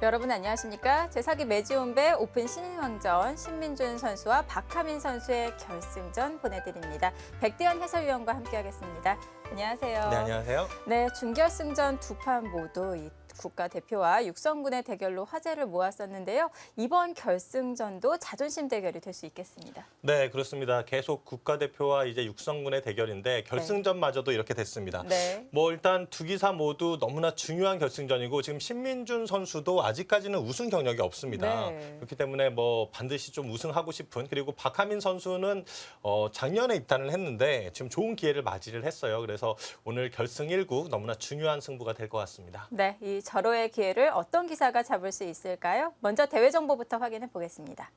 여러분 안녕하십니까? 제4기 매지온배 오픈 신인왕전 신민준 선수와 박하민 선수의 결승전 보내드립니다. 백대현 해설위원과 함께하겠습니다. 안녕하세요. 네, 안녕하세요. 네, 준결승전 두 판 모두 이 국가대표와 육성군의 대결로 화제를 모았었는데요. 이번 결승전도 자존심 대결이 될 수 있겠습니다. 네, 그렇습니다. 계속 국가대표와 이제 육성군의 대결인데 결승전마저도 이렇게 됐습니다. 네. 뭐 일단 두 기사 모두 너무나 중요한 결승전이고 지금 신민준 선수도 아직까지는 우승 경력이 없습니다. 네. 그렇기 때문에 뭐 반드시 좀 우승하고 싶은, 그리고 박하민 선수는 작년에 입단을 했는데 지금 좋은 기회를 맞이를 했어요. 그래서 오늘 결승 1국 너무나 중요한 승부가 될 것 같습니다. 네, 이 절호의 기회를 어떤 기사가 잡을 수 있을까요? 먼저 대회 정보부터 확인해 보겠습니다.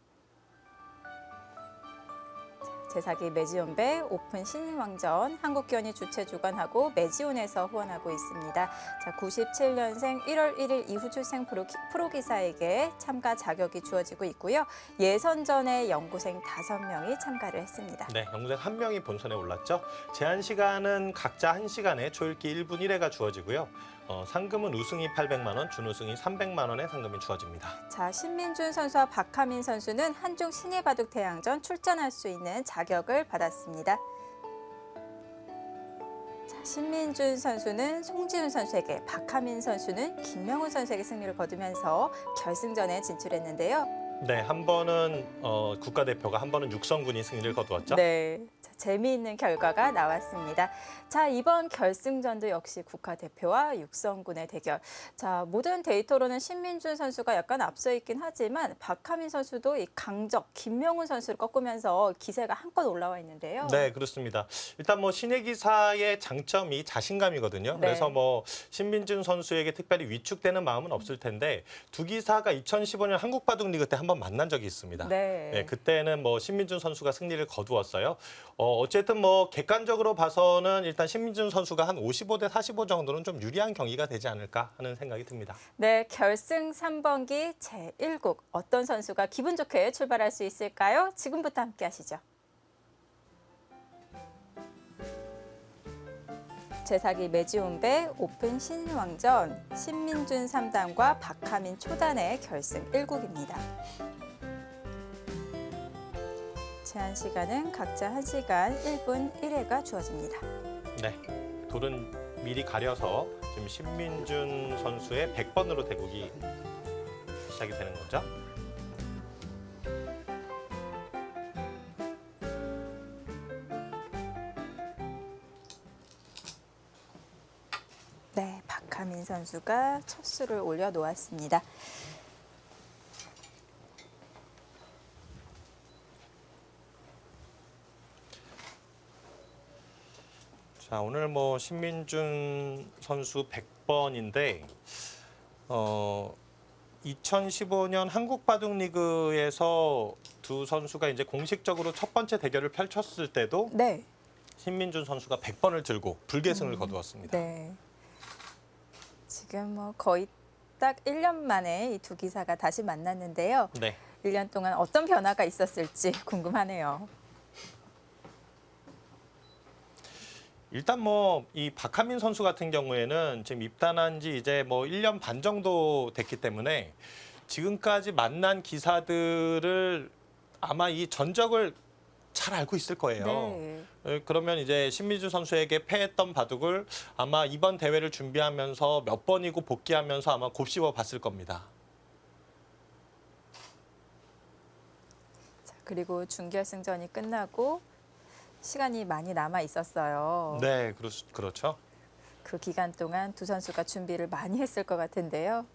제4기 매지온배 오픈 신인왕전 한국기원이 주최 주관하고 매지온에서 후원하고 있습니다. 자, 97년생 1월 1일 이후 출생 프로기사에게 참가 자격이 주어지고 있고요. 예선전에 연구생 5명이 참가를 했습니다. 네, 연구생 1명이 본선에 올랐죠. 제한 시간은 각자 1시간에 초읽기 1분 1회가 주어지고요. 상금은 우승이 800만 원, 준우승이 300만 원의 상금이 주어집니다. 자, 신민준 선수와 박하민 선수는 한중 신예바둑 대항전 출전할 수 있는 자격을 받았습니다. 자, 신민준 선수는 송지훈 선수에게, 박하민 선수는 김명훈 선수에게 승리를 거두면서 결승전에 진출했는데요. 네, 한 번은 국가대표가, 한 번은 육성군이 승리를 거두었죠. 네, 자, 재미있는 결과가 나왔습니다. 자, 이번 결승전도 역시 국가대표와 육성군의 대결. 자, 모든 데이터로는 신민준 선수가 약간 앞서 있긴 하지만 박하민 선수도 이 강적 김명훈 선수를 꺾으면서 기세가 한껏 올라와 있는데요. 네, 그렇습니다. 일단 뭐 신예 기사의 장점이 자신감이거든요. 네. 그래서 뭐 신민준 선수에게 특별히 위축되는 마음은 없을 텐데, 두 기사가 2015년 한국바둑리그 때 한번 만난 적이 있습니다. 네. 그때는 뭐 신민준 선수가 승리를 거두었어요. 어쨌든 뭐 객관적으로 봐서는 일단 신민준 선수가 한 55대 45 정도는 좀 유리한 경기가 되지 않을까 하는 생각이 듭니다. 네, 결승 3번기 제1국 어떤 선수가 기분 좋게 출발할 수 있을까요? 지금부터 함께 하시죠. 제4기 매지온배 오픈 신인왕전 신민준 3단과 박하민 초단의 결승 1국입니다. 제한 시간은 각자 1시간 1분 1회가 주어집니다. 네, 돌은 미리 가려서 지금 신민준 선수의 100번으로 대국이 시작이 되는 거죠. 네, 박하민 선수가 첫 수를 올려놓았습니다. 자, 오늘 뭐 신민준 선수 100번인데 2015년 한국바둑리그에서 두 선수가 이제 공식적으로 첫 번째 대결을 펼쳤을 때도 네. 신민준 선수가 100번을 들고 불계승을 거두었습니다. 네. 지금 뭐 거의 딱 1년 만에 이 두 기사가 다시 만났는데요. 네. 1년 동안 어떤 변화가 있었을지 궁금하네요. 일단 뭐 이 박하민 선수 같은 경우에는 지금 입단한 지 이제 뭐 1년 반 정도 됐기 때문에 지금까지 만난 기사들을 아마 이 전적을 잘 알고 있을 거예요. 네. 그러면 이제 신민준 선수에게 패했던 바둑을 아마 이번 대회를 준비하면서 몇 번이고 복귀하면서 아마 곱씹어 봤을 겁니다. 자, 그리고 준결승전이 끝나고 시간이 많이 남아 있었어요. 네, 그렇죠. 그 기간 동안 두 선수가 준비를 많이 했을 것 같은데요.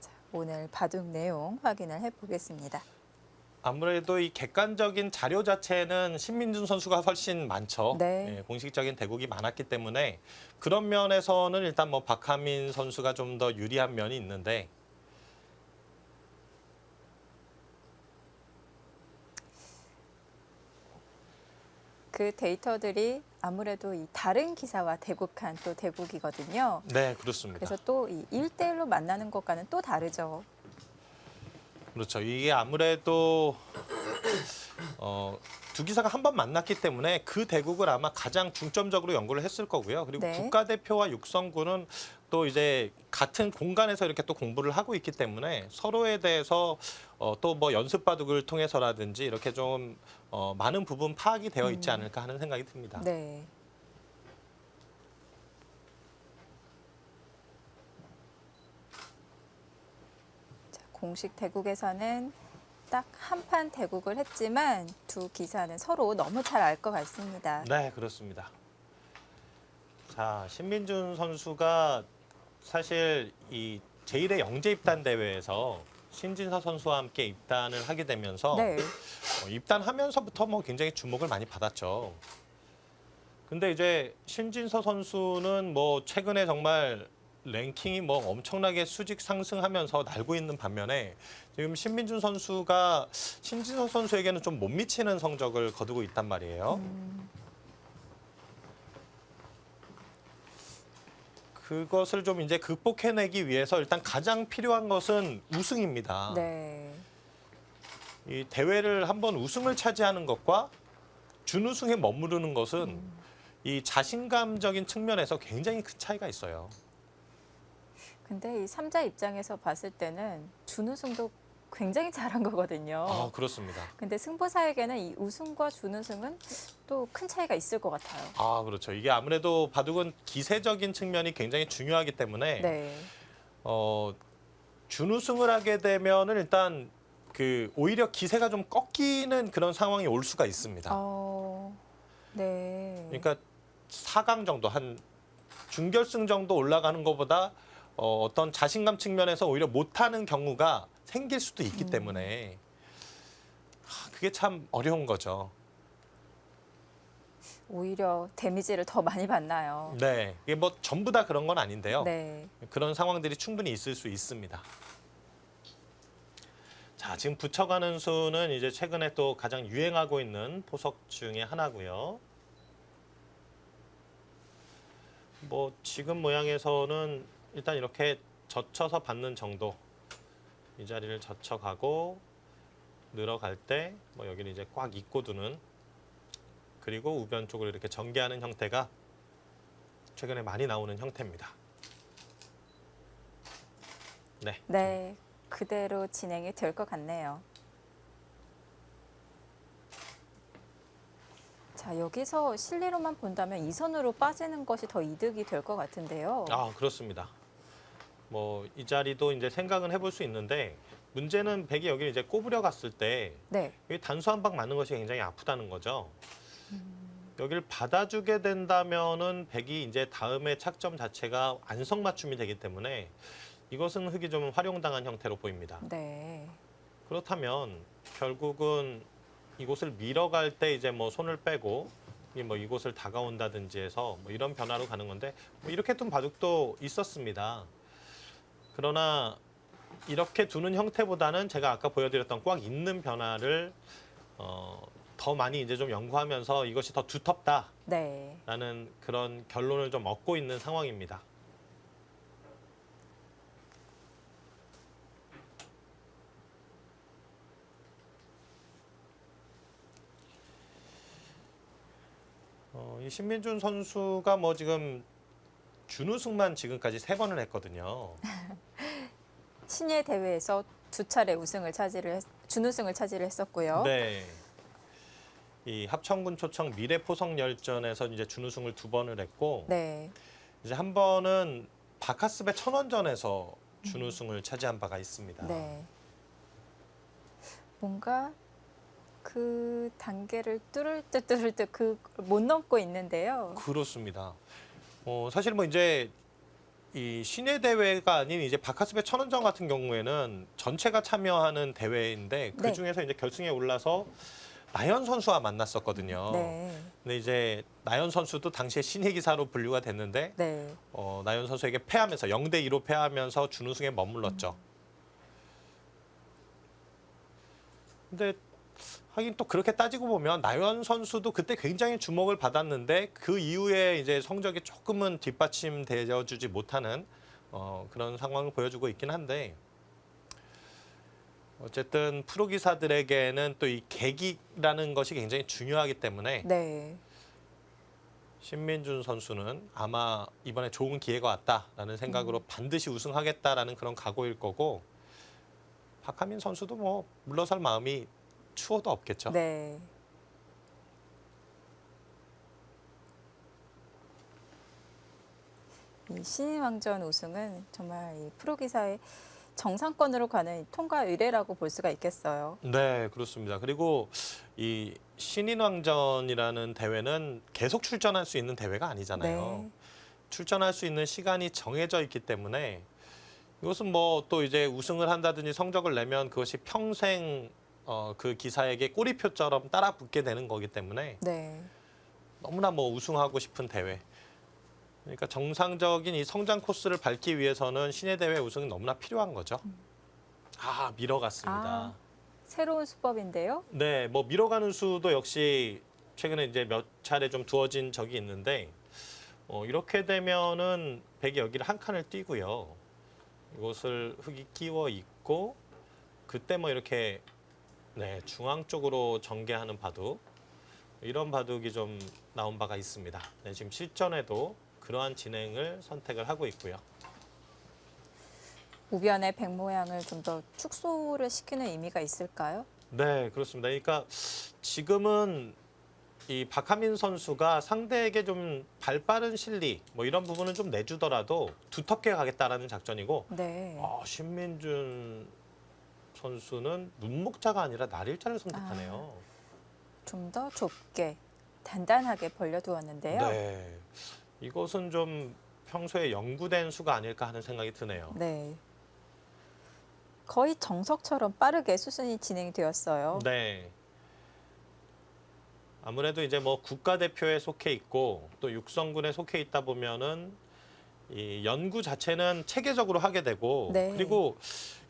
자, 오늘 바둑 내용 확인을 해보겠습니다. 아무래도 이 객관적인 자료 자체는 신민준 선수가 훨씬 많죠. 네. 공식적인 대국이 많았기 때문에 그런 면에서는 일단 뭐 박하민 선수가 좀 더 유리한 면이 있는데, 그 데이터들이 아무래도 이 다른 기사와 대국한 또 대국이거든요. 네, 그렇습니다. 그래서 또 이 1대1로 만나는 것과는 또 다르죠. 그렇죠. 이게 아무래도 두 기사가 한 번 만났기 때문에 그 대국을 아마 가장 중점적으로 연구를 했을 거고요. 그리고 네. 국가대표와 육성군은 또 이제 같은 공간에서 이렇게 또 공부를 하고 있기 때문에 서로에 대해서 또 뭐 연습 바둑을 통해서라든지 이렇게 좀 많은 부분 파악이 되어 있지 않을까 하는 생각이 듭니다. 네. 자, 공식 대국에서는 딱 한 판 대국을 했지만 두 기사는 서로 너무 잘 알 것 같습니다. 네, 그렇습니다. 자, 신민준 선수가 사실 이 제1회 영재 입단 대회에서 신진서 선수와 함께 입단을 하게 되면서 네. 입단하면서부터 뭐 굉장히 주목을 많이 받았죠. 근데 이제 신진서 선수는 뭐 최근에 정말 랭킹이 뭐 엄청나게 수직 상승하면서 날고 있는 반면에 지금 신민준 선수가 신진서 선수에게는 좀 못 미치는 성적을 거두고 있단 말이에요. 그것을 좀 이제 극복해내기 위해서 일단 가장 필요한 것은 우승입니다. 네. 이 대회를 한번 우승을 차지하는 것과 준우승에 머무르는 것은 이 자신감적인 측면에서 굉장히 큰 차이가 있어요. 근데 이 삼자 입장에서 봤을 때는 준우승도 굉장히 잘한 거거든요. 아, 그렇습니다. 근데 승부사에게는 이 우승과 준우승은 또 큰 차이가 있을 것 같아요. 아, 그렇죠. 이게 아무래도 바둑은 기세적인 측면이 굉장히 중요하기 때문에 네. 준우승을 하게 되면은 일단 그 오히려 기세가 좀 꺾이는 그런 상황이 올 수가 있습니다. 네. 그러니까 4강 정도 한 준결승 정도 올라가는 것보다 어떤 자신감 측면에서 오히려 못하는 경우가 생길 수도 있기 때문에 그게 참 어려운 거죠. 오히려 데미지를 더 많이 받나요? 네, 이게 뭐 전부 다 그런 건 아닌데요. 네. 그런 상황들이 충분히 있을 수 있습니다. 자, 지금 붙여가는 수는 이제 최근에 또 가장 유행하고 있는 포석 중에 하나고요. 뭐 지금 모양에서는 일단 이렇게 젖혀서 받는 정도. 이 자리를 젖혀가고 늘어갈 때 뭐 여기를 이제 꽉 잇고 두는, 그리고 우변 쪽으로 이렇게 전개하는 형태가 최근에 많이 나오는 형태입니다. 네. 네. 그대로 진행이 될 것 같네요. 자, 여기서 실리로만 본다면 이 선으로 빠지는 것이 더 이득이 될 것 같은데요. 아, 그렇습니다. 뭐 이 자리도 이제 생각은 해볼 수 있는데 문제는 백이 여기를 이제 꼬부려 갔을 때 네. 여기 단수 한 방 맞는 것이 굉장히 아프다는 거죠. 여기를 받아주게 된다면은 백이 이제 다음에 착점 자체가 안성맞춤이 되기 때문에 이것은 흙이 좀 활용당한 형태로 보입니다. 네. 그렇다면 결국은 이곳을 밀어갈 때 이제 뭐 손을 빼고 뭐 이곳을 다가온다든지 해서 뭐 이런 변화로 가는 건데 뭐 이렇게 둔 바둑도 있었습니다. 그러나 이렇게 두는 형태보다는 제가 아까 보여드렸던 꽉 있는 변화를 더 많이 이제 좀 연구하면서 이것이 더 두텁다라는 네. 그런 결론을 좀 얻고 있는 상황입니다. 이 신민준 선수가 뭐 지금 준우승만 지금까지 3번을 했거든요. 신예 대회에서 두 차례 준우승을 차지를 했었고요. 네. 이 합천군 초청 미래포석열전에서 이제 준우승을 2번을 했고 네. 이제 한 번은 바카스베 천원전에서 준우승을 차지한 바가 있습니다. 네. 뭔가 그 단계를 뚫을 듯 못 넘고 있는데요. 그렇습니다. 사실 뭐 이제 이 시내 대회가 아닌 이제 바카스베 천원전 같은 경우에는 전체가 참여하는 대회인데 그 네. 중에서 이제 결승에 올라서 나연 선수와 만났었거든요. 네. 근데 이제 나연 선수도 당시에 신예 기사로 분류가 됐는데 네. 나연 선수에게 패하면서 0대 2로 패하면서 준우승에 머물렀죠. 근데 하긴 또 그렇게 따지고 보면 나연 선수도 그때 굉장히 주목을 받았는데 그 이후에 이제 성적이 조금은 뒷받침되어 주지 못하는 그런 상황을 보여주고 있긴 한데 어쨌든 프로 기사들에게는 또 이 계기라는 것이 굉장히 중요하기 때문에 네. 신민준 선수는 아마 이번에 좋은 기회가 왔다라는 생각으로 반드시 우승하겠다라는 그런 각오일 거고, 박하민 선수도 뭐 물러설 마음이 추워도 없겠죠. 네. 이 신인왕전 우승은 정말 이 프로기사의 정상권으로 가는 통과 의례라고 볼 수가 있겠어요. 네, 그렇습니다. 그리고 이 신인왕전이라는 대회는 계속 출전할 수 있는 대회가 아니잖아요. 네. 출전할 수 있는 시간이 정해져 있기 때문에 이것은 뭐 또 이제 우승을 한다든지 성적을 내면 그것이 평생 그 기사에게 꼬리표처럼 따라 붙게 되는 거기 때문에 네. 너무나 뭐 우승하고 싶은 대회. 그러니까 정상적인 이 성장 코스를 밟기 위해서는 신예 대회 우승이 너무나 필요한 거죠. 아, 밀어갔습니다. 아. 새로운 수법인데요. 네, 뭐 밀어가는 수도 역시 최근에 이제 몇 차례 좀 두어진 적이 있는데 이렇게 되면은 백이 여기를 한 칸을 띄고요. 이것을 흙이 끼워 있고 그때 뭐 이렇게 네, 중앙 쪽으로 전개하는 바둑, 이런 바둑이 좀 나온 바가 있습니다. 네, 지금 실전에도 그러한 진행을 선택을 하고 있고요. 우변의 백 모양을 좀 더 축소를 시키는 의미가 있을까요? 네, 그렇습니다. 그러니까 지금은 이 박하민 선수가 상대에게 좀 발빠른 실리 뭐 이런 부분은 좀 내주더라도 두텁게 가겠다라는 작전이고, 네. 신민준 선수는 눈목자가 아니라 날일자를 선택하네요. 좀 더 좁게 단단하게 벌려두었는데요. 네, 이것은 좀 평소에 연구된 수가 아닐까 하는 생각이 드네요. 네. 거의 정석처럼 빠르게 수순이 진행이 되었어요. 네. 아무래도 이제 뭐 국가대표에 속해 있고 또 육성군에 속해 있다 보면은 이 연구 자체는 체계적으로 하게 되고, 네. 그리고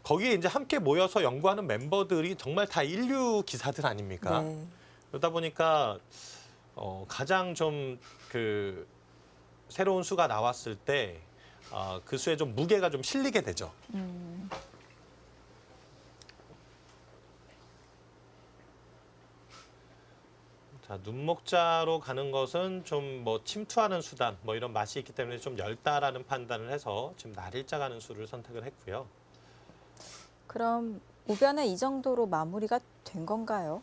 거기에 이제 함께 모여서 연구하는 멤버들이 정말 다 인류 기사들 아닙니까? 네. 그러다 보니까 가장 좀 그 새로운 수가 나왔을 때 그 수에 좀 무게가 좀 실리게 되죠. 자, 눈목자로 가는 것은 좀 뭐 침투하는 수단 뭐 이런 맛이 있기 때문에 좀 열다라는 판단을 해서 지금 날일자 가는 수를 선택을 했고요. 그럼 우변은 이 정도로 마무리가 된 건가요?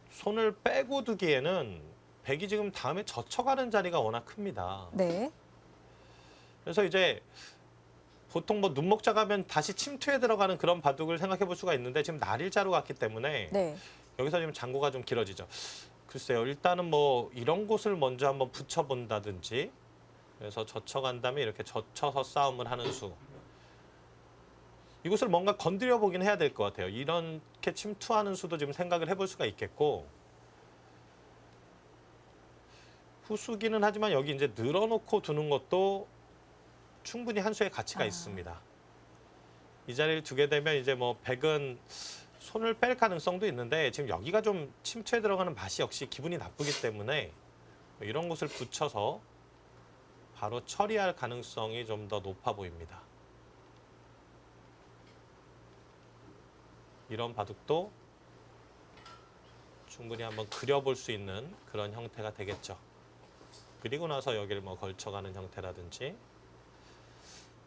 손을 빼고 두기에는 백이 지금 다음에 젖혀가는 자리가 워낙 큽니다. 네. 그래서 이제 보통 뭐 눈목자 가면 다시 침투에 들어가는 그런 바둑을 생각해 볼 수가 있는데 지금 날일자로 갔기 때문에 네. 여기서 지금 장고가 좀 길어지죠. 글쎄요, 일단은 뭐 이런 곳을 먼저 한번 붙여본다든지, 그래서 젖혀간 다음에 이렇게 젖혀서 싸움을 하는 수. 이곳을 뭔가 건드려 보긴 해야 될 것 같아요. 이렇게 침투하는 수도 지금 생각을 해볼 수가 있겠고, 후수기는 하지만 여기 이제 늘어놓고 두는 것도 충분히 한 수의 가치가 있습니다. 이 자리를 두게 되면 이제 뭐 백은 손을 뺄 가능성도 있는데 지금 여기가 좀 침투에 들어가는 맛이 역시 기분이 나쁘기 때문에 이런 곳을 붙여서 바로 처리할 가능성이 좀 더 높아 보입니다. 이런 바둑도 충분히 한번 그려볼 수 있는 그런 형태가 되겠죠. 그리고 나서 여기를 뭐 걸쳐가는 형태라든지.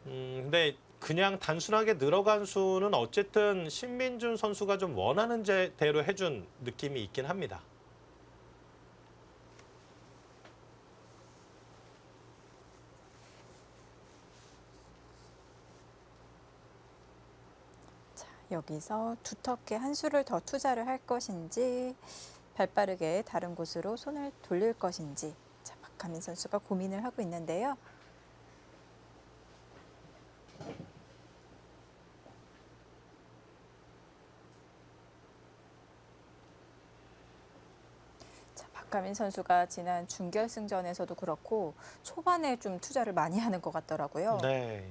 근데 그냥 단순하게 늘어간 수는 어쨌든 신민준 선수가 좀 원하는 대로 해준 느낌이 있긴 합니다. 자, 여기서 두텁게 한 수를 더 투자를 할 것인지 발빠르게 다른 곳으로 손을 돌릴 것인지, 자, 박하민 선수가 고민을 하고 있는데요. 자, 박하민 선수가 지난 준결승전에서도 그렇고 초반에 좀 투자를 많이 하는 것 같더라고요. 네.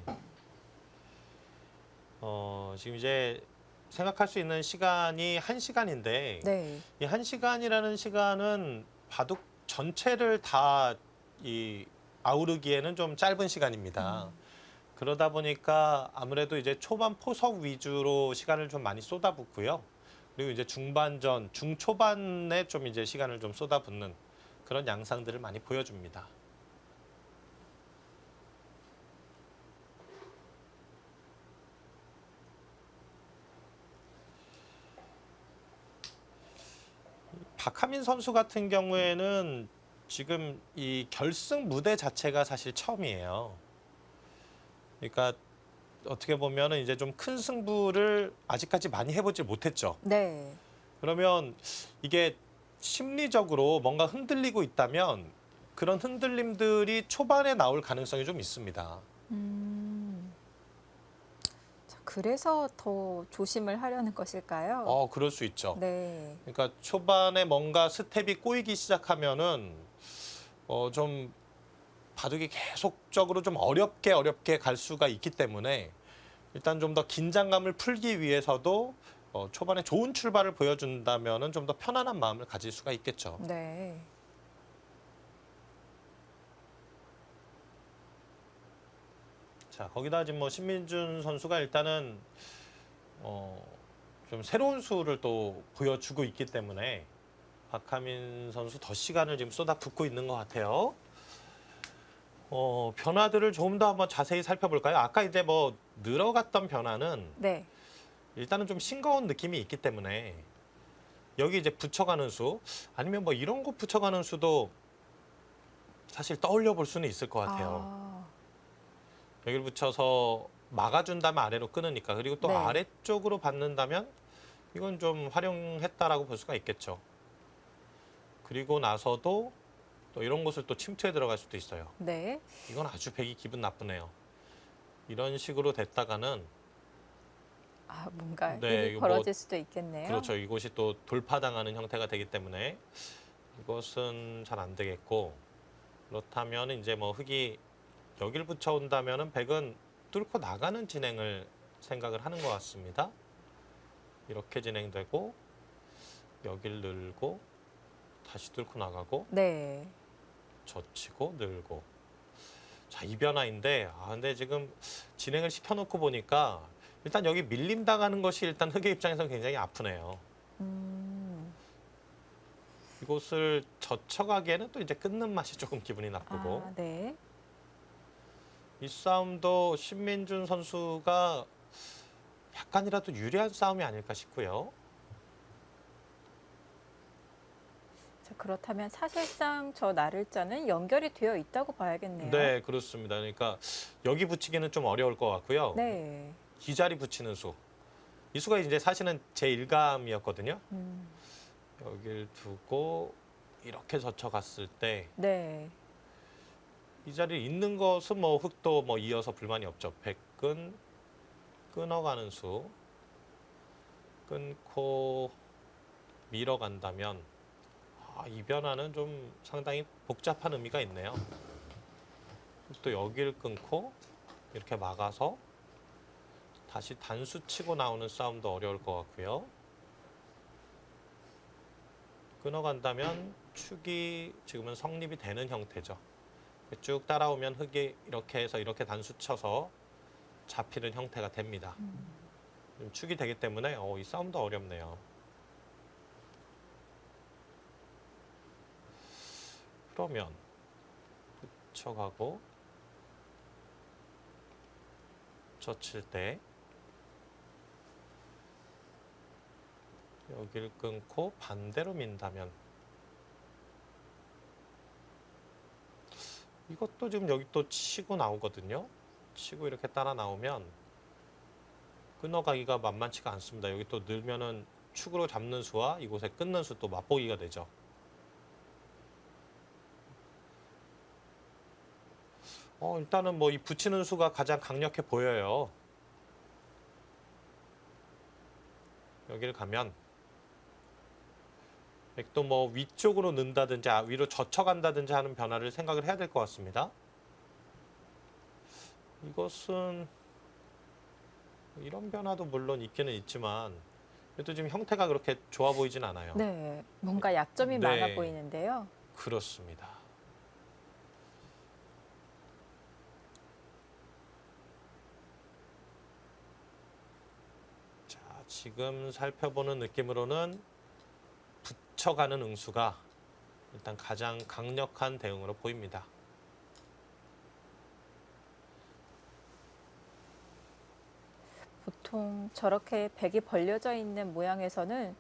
지금 이제 생각할 수 있는 시간이 1시간인데 네. 이 1시간이라는 시간은 바둑 전체를 다 아우르기에는 좀 짧은 시간입니다. 그러다 보니까 아무래도 이제 초반 포석 위주로 시간을 좀 많이 쏟아붓고요. 그리고 이제 중반전, 중초반에 좀 이제 시간을 좀 쏟아붓는 그런 양상들을 많이 보여줍니다. 박하민 선수 같은 경우에는 지금 이 결승 무대 자체가 사실 처음이에요. 그러니까 어떻게 보면은 이제 좀 큰 승부를 아직까지 많이 해보지 못했죠. 네. 그러면 이게 심리적으로 뭔가 흔들리고 있다면 그런 흔들림들이 초반에 나올 가능성이 좀 있습니다. 음. 자, 그래서 더 조심을 하려는 것일까요? 그럴 수 있죠. 네. 그러니까 초반에 뭔가 스텝이 꼬이기 시작하면은 좀 바둑이 계속적으로 좀 어렵게 갈 수가 있기 때문에 일단 좀 더 긴장감을 풀기 위해서도 초반에 좋은 출발을 보여준다면은 좀 더 편안한 마음을 가질 수가 있겠죠. 네. 자, 거기다 지금 뭐 신민준 선수가 일단은 좀 새로운 수를 또 보여주고 있기 때문에 박하민 선수 더 시간을 지금 쏟아붓고 있는 것 같아요. 변화들을 조금 더 한번 자세히 살펴볼까요? 아까 이제 뭐 늘어갔던 변화는 네. 일단은 좀 싱거운 느낌이 있기 때문에 여기 이제 붙여가는 수 아니면 뭐 이런 거 붙여가는 수도 사실 떠올려 볼 수는 있을 것 같아요. 아, 여기를 붙여서 막아준다면 아래로 끊으니까 그리고 또 네. 아래쪽으로 받는다면 이건 좀 활용했다라고 볼 수가 있겠죠. 그리고 나서도 또 이런 것을 또 침투에 들어갈 수도 있어요. 네. 이건 아주 배기 기분 나쁘네요. 이런 식으로 됐다가는 아, 뭔가 네, 일이 이거 벌어질 수도 있겠네요. 그렇죠. 이곳이 또 돌파당하는 형태가 되기 때문에 이것은 잘 안 되겠고 그렇다면 이제 뭐 흙이 여길 붙여온다면은 백은 뚫고 나가는 진행을 생각을 하는 것 같습니다. 이렇게 진행되고 여길 늘고 다시 뚫고 나가고 네. 젖히고 늘고 자, 이 변화인데 근데 지금 진행을 시켜놓고 보니까 일단 여기 밀림 당하는 것이 일단 흙의 입장에서는 굉장히 아프네요. 음. 이곳을 젖혀가기에는 또 이제 끊는 맛이 조금 기분이 나쁘고 아, 네. 이 싸움도 신민준 선수가 약간이라도 유리한 싸움이 아닐까 싶고요. 자, 그렇다면 사실상 저 나를자는 연결이 되어 있다고 봐야겠네요. 네, 그렇습니다. 그러니까 여기 붙이기는 좀 어려울 것 같고요. 네. 이 자리 붙이는 수. 이 수가 이제 사실은 제 일감이었거든요. 음. 여길 두고 이렇게 젖혀갔을 때 네. 이 자리에 있는 것은 뭐 흙도 뭐 이어서 불만이 없죠. 백은 끊어가는 수. 끊고 밀어간다면 이 변화는 좀 상당히 복잡한 의미가 있네요. 또 여기를 끊고 이렇게 막아서 다시 단수 치고 나오는 싸움도 어려울 것 같고요. 끊어간다면 축이 지금은 성립이 되는 형태죠. 쭉 따라오면 흙이 이렇게 해서 이렇게 단수 쳐서 잡히는 형태가 됩니다. 축이 되기 때문에 이 싸움도 어렵네요. 그러면 붙여가고 젖힐 때 여기를 끊고 반대로 민다면 이것도 지금 여기 또 치고 나오거든요. 치고 이렇게 따라 나오면 끊어가기가 만만치가 않습니다. 여기 또 늘면은 축으로 잡는 수와 이곳에 끊는 수 또 맛보기가 되죠. 일단은 뭐 이 붙이는 수가 가장 강력해 보여요. 여기를 가면 백도 뭐 위쪽으로 는다든지 위로 젖혀간다든지 하는 변화를 생각을 해야 될 것 같습니다. 이것은 이런 변화도 물론 있기는 있지만 그래도 지금 형태가 그렇게 좋아 보이진 않아요. 네. 뭔가 약점이 네. 많아 보이는데요. 그렇습니다. 지금 살펴보는 느낌으로는 붙여가는 응수가 일단 가장 강력한 대응으로 보입니다. 보통 저렇게 백이 벌려져 있는 모양에서는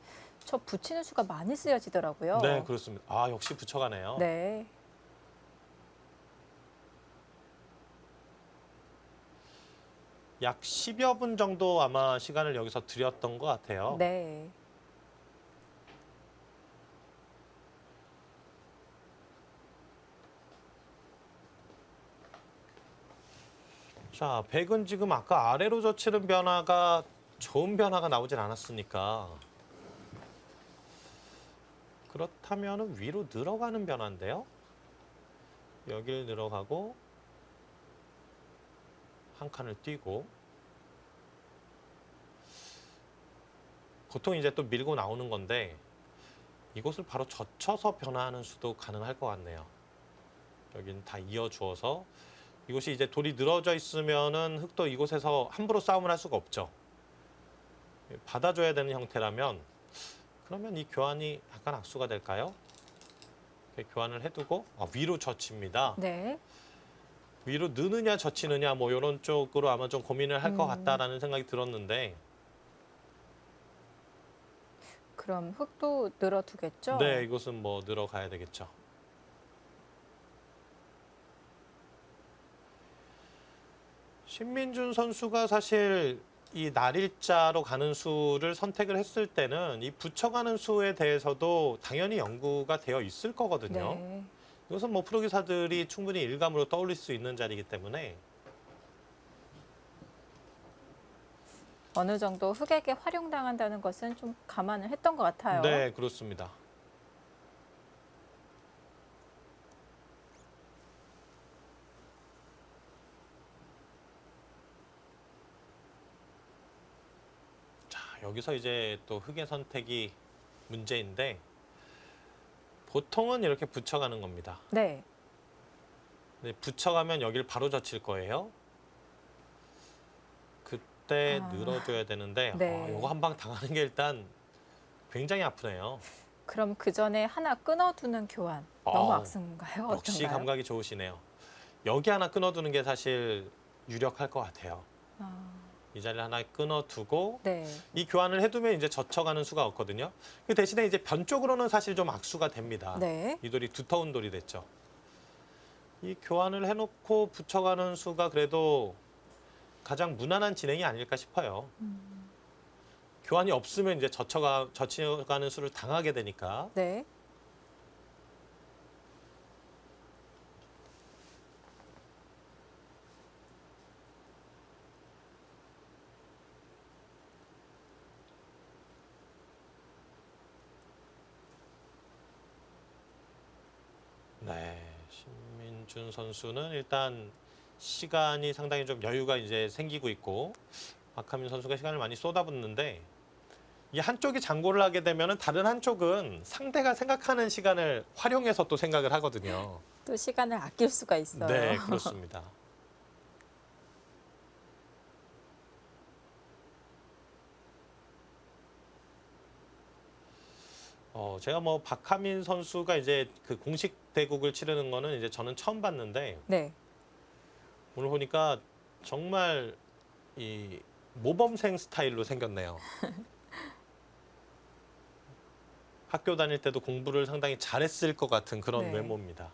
저 붙이는 수가 많이 쓰여지더라고요. 네, 그렇습니다. 아, 역시 붙여가네요. 네. 약 10여 분 정도 아마 시간을 여기서 들였던 것 같아요. 네. 자, 백은 지금 아까 아래로 젖히는 변화가 좋은 변화가 나오진 않았으니까 그렇다면 위로 늘어가는 변화인데요. 여길 늘어가고 한 칸을 뛰고 보통 이제 또 밀고 나오는 건데 이곳을 바로 젖혀서 변화하는 수도 가능할 것 같네요. 여긴 다 이어주어서 이곳이 이제 돌이 늘어져 있으면은 흙도 이곳에서 함부로 싸움을 할 수가 없죠. 받아줘야 되는 형태라면 그러면 이 교환이 약간 악수가 될까요? 이렇게 교환을 해두고 위로 젖힙니다. 네. 위로 느느냐 젖히느냐 뭐 이런 쪽으로 아마 좀 고민을 할 것 같다라는 생각이 들었는데 그럼 흙도 늘어두겠죠? 네, 이곳은 뭐 늘어가야 되겠죠. 신민준 선수가 사실 이 날일자로 가는 수를 선택을 했을 때는 이 붙여가는 수에 대해서도 당연히 연구가 되어 있을 거거든요. 네. 이것은 뭐 프로기사들이 충분히 일감으로 떠올릴 수 있는 자리이기 때문에 어느 정도 흙에게 활용당한다는 것은 좀 감안을 했던 것 같아요. 네, 그렇습니다. 자, 여기서 이제 또 흙의 선택이 문제인데 보통은 이렇게 붙여가는 겁니다. 네. 네, 붙여가면 여기를 바로 젖힐 거예요. 그때 아, 늘어줘야 되는데 네. 이거 한 방 당하는 게 일단 굉장히 아프네요. 그럼 그 전에 하나 끊어두는 교환 너무 아, 악순가요? 역시 어떤가요? 감각이 좋으시네요. 여기 하나 끊어두는 게 사실 유력할 것 같아요. 아, 이 자리를 하나 끊어두고 네. 이 교환을 해두면 이제 젖혀가는 수가 없거든요. 그 대신에 이제 변 쪽으로는 사실 좀 악수가 됩니다. 네. 이 돌이 두터운 돌이 됐죠. 이 교환을 해놓고 붙여가는 수가 그래도 가장 무난한 진행이 아닐까 싶어요. 교환이 없으면 이제 젖혀가는 수를 당하게 되니까. 네. 네, 신민준 선수는 일단 시간이 상당히 좀 여유가 이제 생기고 있고 박하민 선수가 시간을 많이 쏟아붓는데 이 한쪽이 장고를 하게 되면은 다른 한쪽은 상대가 생각하는 시간을 활용해서 또 생각을 하거든요. 또 시간을 아낄 수가 있어요. 네, 그렇습니다. 제가 뭐 박하민 선수가 이제 그 공식 대국을 치르는 거는 이제 저는 처음 봤는데 네. 오늘 보니까 정말 이 모범생 스타일로 생겼네요. 학교 다닐 때도 공부를 상당히 잘했을 것 같은 그런 네. 외모입니다.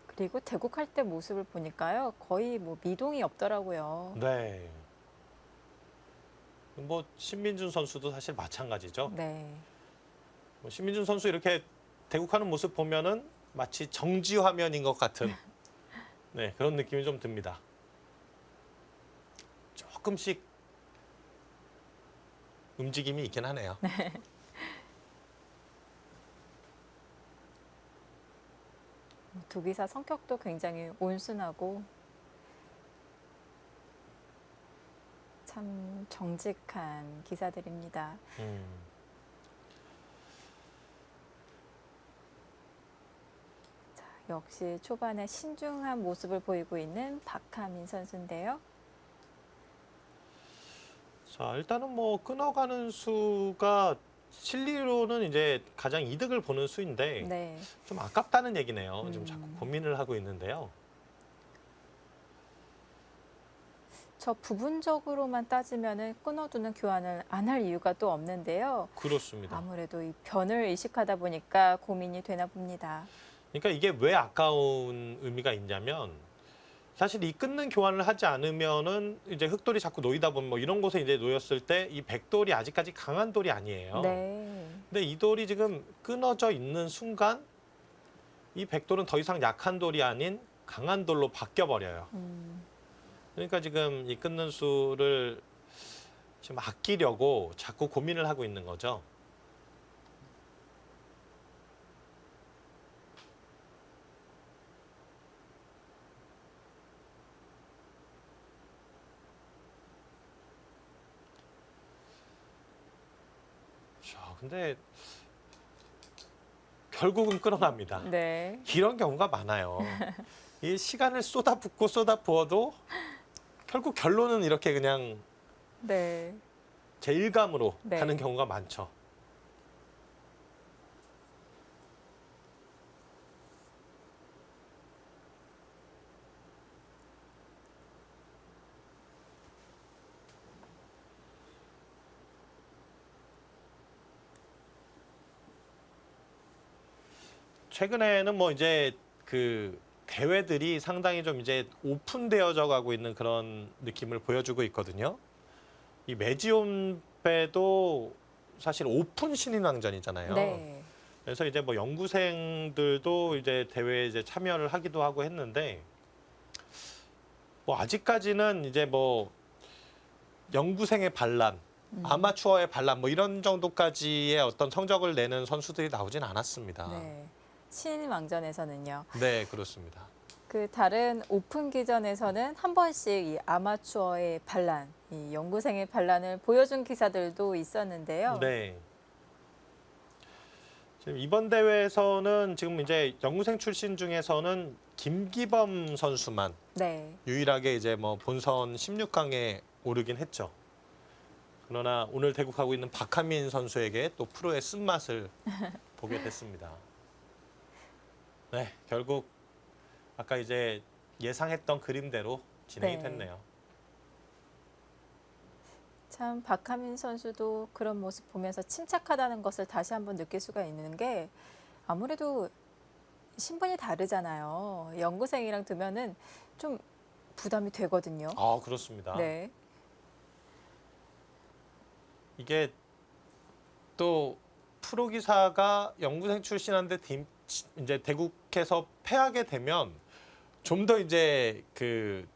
그리고 대국할 때 모습을 보니까요. 거의 뭐 미동이 없더라고요. 네. 뭐 신민준 선수도 사실 마찬가지죠. 네. 뭐 신민준 선수 이렇게 대국하는 모습 보면은 마치 정지 화면인 것 같은 네, 그런 느낌이 좀 듭니다. 조금씩 움직임이 있긴 하네요. 두 기사 성격도 굉장히 온순하고 참 정직한 기사들입니다. 자, 역시 초반에 신중한 모습을 보이고 있는 박하민 선수인데요. 자, 일단은 뭐 끊어가는 수가 실리로는 이제 가장 이득을 보는 수인데 네. 좀 아깝다는 얘기네요. 지금 자꾸 음. 고민을 하고 있는데요. 저 부분적으로만 따지면은 끊어두는 교환을 안 할 이유가 또 없는데요. 그렇습니다. 아무래도 이 변을 의식하다 보니까 고민이 되나 봅니다. 그러니까 이게 왜 아까운 의미가 있냐면 사실 이 끊는 교환을 하지 않으면은 이제 흑돌이 자꾸 놓이다 보면 뭐 이런 곳에 이제 놓였을 때 이 백돌이 아직까지 강한 돌이 아니에요. 네. 근데 이 돌이 지금 끊어져 있는 순간 이 백돌은 더 이상 약한 돌이 아닌 강한 돌로 바뀌어 버려요. 음. 그러니까 지금 이 끊는 수를 지금 아끼려고 자꾸 고민을 하고 있는 거죠. 자, 근데 결국은 끌어납니다. 네. 이런 경우가 많아요. 이 시간을 쏟아붓고 쏟아부어도 결국 결론은 이렇게 그냥 네. 제 일감으로 네. 가는 경우가 많죠. 최근에는 뭐 이제 그 대회들이 상당히 좀 이제 오픈되어져 가고 있는 그런 느낌을 보여주고 있거든요. 이 매지온배도 사실 오픈 신인왕전이잖아요. 네. 그래서 이제 뭐 연구생들도 이제 대회에 이제 참여를 하기도 하고 했는데 뭐 아직까지는 이제 뭐 연구생의 반란, 아마추어의 반란 뭐 이런 정도까지의 어떤 성적을 내는 선수들이 나오진 않았습니다. 네. 신왕전에서는요. 네, 그렇습니다. 그 다른 오픈 기전에서는 한 번씩 이 아마추어의 반란, 이 연구생의 반란을 보여준 기사들도 있었는데요. 네. 지금 이번 대회에서는 지금 이제 연구생 출신 중에서는 김기범 선수만 네. 유일하게 이제 뭐 본선 16강에 오르긴 했죠. 그러나 오늘 대국하고 있는 박하민 선수에게 또 프로의 쓴맛을 보게 됐습니다. 네, 결국 아까 이제 예상했던 그림대로 진행이 네. 됐네요. 참 박하민 선수도 그런 모습 보면서 침착하다는 것을 다시 한번 느낄 수가 있는 게 아무래도 신분이 다르잖아요. 연구생이랑 두면은 좀 부담이 되거든요. 아, 그렇습니다. 네. 이게 또 프로 기사가 연구생 출신한데 이제 대국에서 패하게 되면 좀 더 이제 그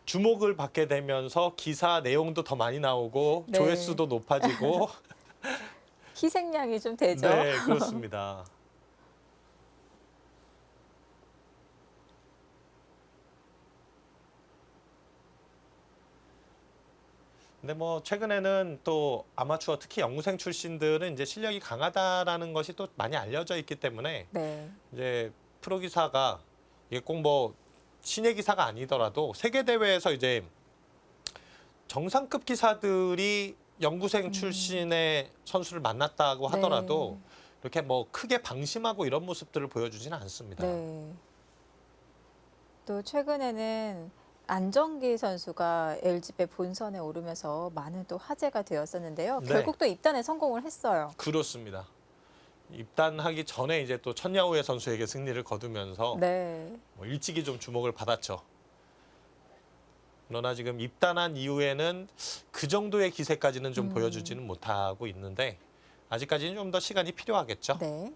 주목을 받게 되면서 기사 내용도 더 많이 나오고 네. 조회수도 높아지고 희생양이 좀 되죠. 네, 그렇습니다. 근데 뭐 최근에는 또 아마추어 특히 연구생 출신들은 이제 실력이 강하다라는 것이 또 많이 알려져 있기 때문에 네. 이제 프로 기사가 이게 꼭 뭐 신예 기사가 아니더라도 세계 대회에서 이제 정상급 기사들이 연구생 출신의 선수를 만났다고 하더라도 이렇게 뭐 크게 방심하고 이런 모습들을 보여주지는 않습니다. 네. 또 최근에는 안정기 선수가 LG배 본선에 오르면서 많은 또 화제가 되었었는데요. 네. 결국 또 입단에 성공을 했어요. 그렇습니다. 입단하기 전에 이제 또 천야우의 선수에게 승리를 거두면서 네. 뭐 일찍이 좀 주목을 받았죠. 그러나 지금 입단한 이후에는 그 정도의 기세까지는 좀 보여주지는 못하고 있는데 아직까지는 좀 더 시간이 필요하겠죠. 네.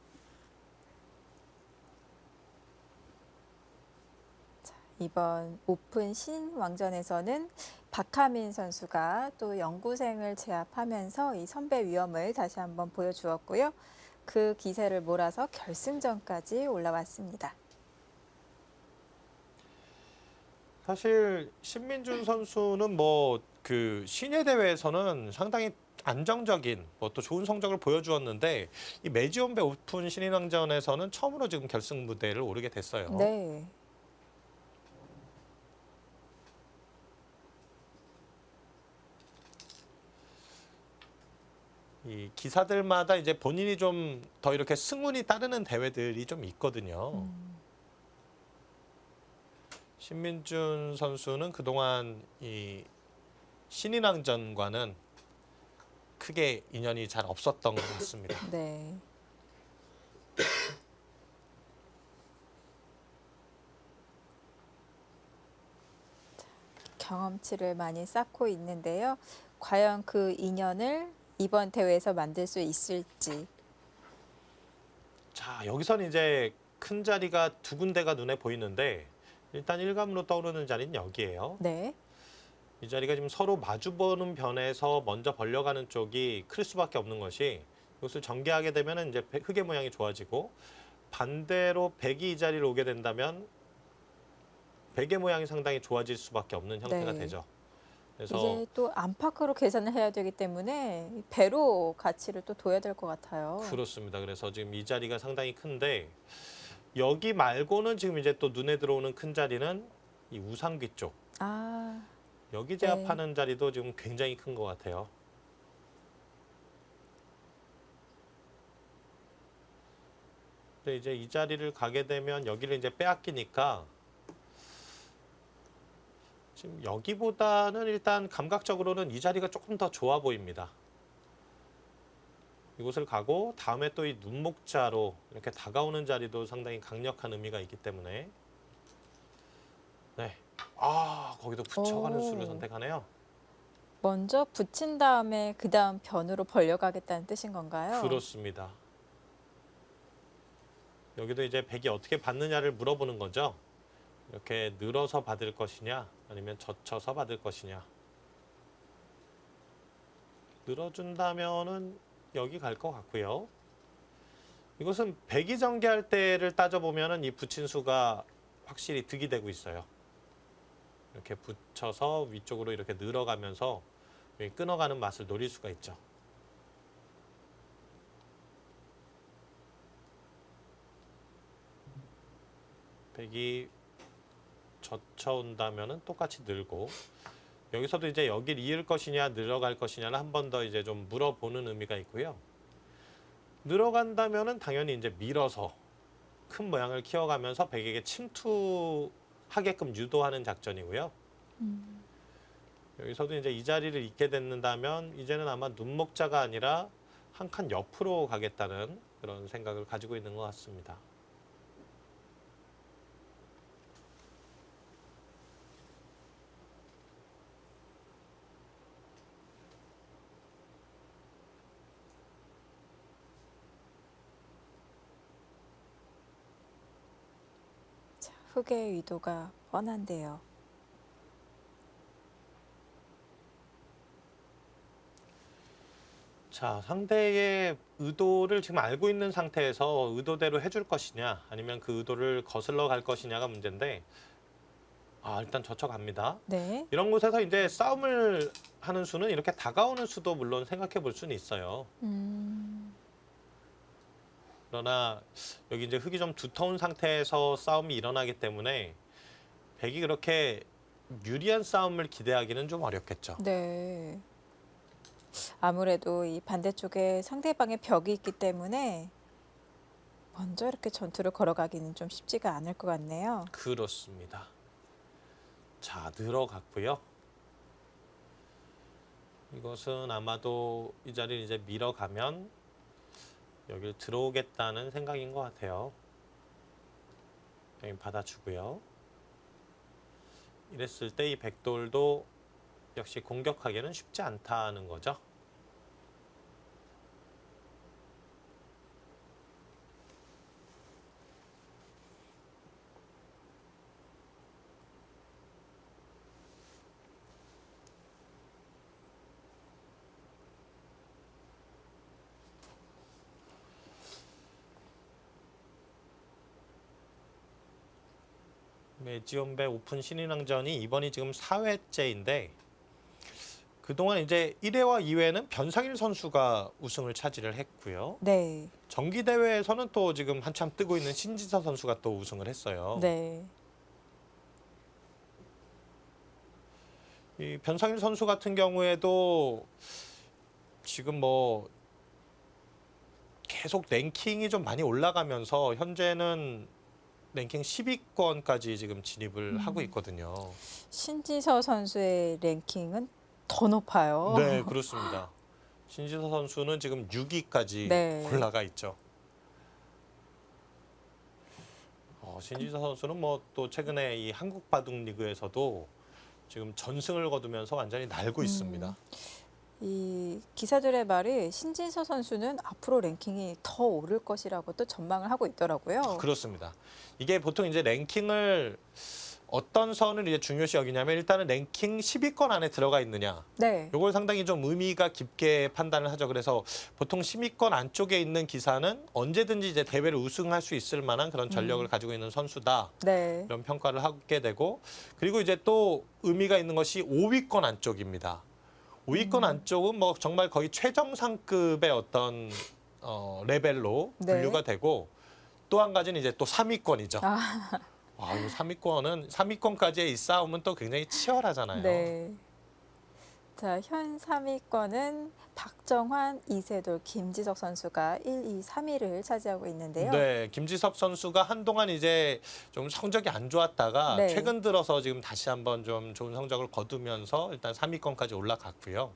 자, 이번 오픈 신왕전에서는 박하민 선수가 또 연구생을 제압하면서 이 선배 위엄을 다시 한번 보여주었고요. 그 기세를 몰아서 결승전까지 올라왔습니다. 사실 신민준 선수는 뭐 그 신예 대회에서는 상당히 안정적인 뭐 또 좋은 성적을 보여주었는데 이 매지온배 오픈 신인왕전에서는 처음으로 지금 결승 무대를 오르게 됐어요. 네. 이 기사들마다 이제 본인이 좀 더 이렇게 승운이 따르는 대회들이 좀 있거든요. 신민준 선수는 그동안 이 신인왕전과는 크게 인연이 잘 없었던 것 같습니다. 네. 경험치를 많이 쌓고 있는데요. 과연 그 인연을 이번 대회에서 만들 수 있을지. 자, 여기서는 이제 큰 자리가 두 군데가 눈에 보이는데 일단 일감으로 떠오르는 자리는 여기예요. 네. 이 자리가 지금 서로 마주보는 변에서 먼저 벌려가는 쪽이 클 수밖에 없는 것이 이것을 전개하게 되면 이제 흑의 모양이 좋아지고 반대로 백이 이 자리를 오게 된다면 백의 모양이 상당히 좋아질 수밖에 없는 형태가 네. 되죠. 그래서 이게 또 안팎으로 계산을 해야 되기 때문에 배로 가치를 또 둬야 될 것 같아요. 그렇습니다. 그래서 지금 이 자리가 상당히 큰데 여기 말고는 지금 이제 또 눈에 들어오는 큰 자리는 이 우상귀 쪽. 아, 여기 제압하는 자리도 지금 굉장히 큰 것 같아요. 근데 이제 이 자리를 가게 되면 여기를 이제 빼앗기니까 지금 여기보다는 일단 감각적으로는 이 자리가 조금 더 좋아 보입니다. 이곳을 가고 다음에 또 이 눈목자로 이렇게 다가오는 자리도 상당히 강력한 의미가 있기 때문에 네. 아, 거기도 붙여가는 오. 수를 선택하네요. 먼저 붙인 다음에 그 다음 변으로 벌려가겠다는 뜻인 건가요? 그렇습니다. 여기도 이제 백이 어떻게 받느냐를 물어보는 거죠. 이렇게 늘어서 받을 것이냐 아니면 젖혀서 받을 것이냐. 늘어준다면은 여기 갈 것 같고요. 이것은 백이 전개할 때를 따져보면은 이 붙인 수가 확실히 득이 되고 있어요. 이렇게 붙여서 위쪽으로 이렇게 늘어가면서 여기 끊어가는 맛을 노릴 수가 있죠. 백이 젖혀온다면은 똑같이 늘고 여기서도 이제 여길 이을 것이냐 늘어갈 것이냐를 한 번 더 이제 좀 물어보는 의미가 있고요. 늘어간다면은 당연히 이제 밀어서 큰 모양을 키워가면서 백에게 침투하게끔 유도하는 작전이고요. 여기서도 이제 이 자리를 잇게 된다면 이제는 아마 눈목자가 아니라 한 칸 옆으로 가겠다는 그런 생각을 가지고 있는 것 같습니다. 자, 흑의 의도가 뻔한데요. 자, 상대의 의도를 지금 알고 있는 상태에서 의도대로 해줄 것이냐 아니면 그 의도를 거슬러 갈 것이냐가 문제인데 일단 젖혀갑니다. 네. 이런 곳에서 이제 싸움을 하는 수는 이렇게 다가오는 수도 물론 생각해 볼 수는 있어요. 그러나 여기 이제 흙이 좀 두터운 상태에서 싸움이 일어나기 때문에 백이 그렇게 유리한 싸움을 기대하기는 좀 어렵겠죠. 네. 아무래도 이 반대쪽에 상대방의 벽이 있기 때문에 먼저 이렇게 전투를 걸어가기는 좀 쉽지가 않을 것 같네요. 그렇습니다. 자, 늘어갔고요. 이것은 아마도 이 자리를 이제 밀어가면 여기를 들어오겠다는 생각인 것 같아요. 여기 받아주고요. 이랬을 때 이 백돌도 역시 공격하기는 쉽지 않다는 거죠. 메지온배 오픈 신인왕전이 이번이 지금 4회째인데 그동안 이제 1회와 2회는 변상일 선수가 우승을 차지를 했고요. 네. 정기 대회에서는 또 지금 한참 뜨고 있는 신지서 선수가 또 우승을 했어요. 네. 이 변상일 선수 같은 경우에도 지금 뭐 계속 랭킹이 좀 많이 올라가면서 현재는 랭킹 10위권까지 지금 진입을 하고 있거든요. 신지서 선수의 랭킹은 더 높아요. 네, 그렇습니다. 신지서 선수는 지금 6위까지 네. 올라가 있죠. 신지서 선수는 뭐 또 최근에 이 한국 바둑 리그에서도 지금 전승을 거두면서 완전히 날고 있습니다. 이 기사들의 말이 신진서 선수는 앞으로 랭킹이 더 오를 것이라고 또 전망을 하고 있더라고요. 그렇습니다. 이게 보통 이제 랭킹을 어떤 선을 이제 중요시 여기냐면 일단은 랭킹 10위권 안에 들어가 있느냐. 네. 요걸 상당히 좀 의미가 깊게 판단을 하죠. 그래서 보통 10위권 안쪽에 있는 기사는 언제든지 이제 대회를 우승할 수 있을 만한 그런 전력을 가지고 있는 선수다. 네. 이런 평가를 하게 되고, 그리고 이제 또 의미가 있는 것이 5위권 안쪽입니다. 5위권 안쪽은 뭐 정말 거의 최정상급의 어떤 레벨로 네. 분류가 되고, 또 한 가지는 이제 또 3위권이죠. 아, 이 3위권까지의 이 싸움은 또 굉장히 치열하잖아요. 네. 자, 현 3위권은 박정환, 이세돌, 김지석 선수가 1, 2, 3위를 차지하고 있는데요. 네, 김지석 선수가 한동안 이제 좀 성적이 안 좋았다가 네. 최근 들어서 지금 다시 한번 좀 좋은 성적을 거두면서 일단 3위권까지 올라갔고요.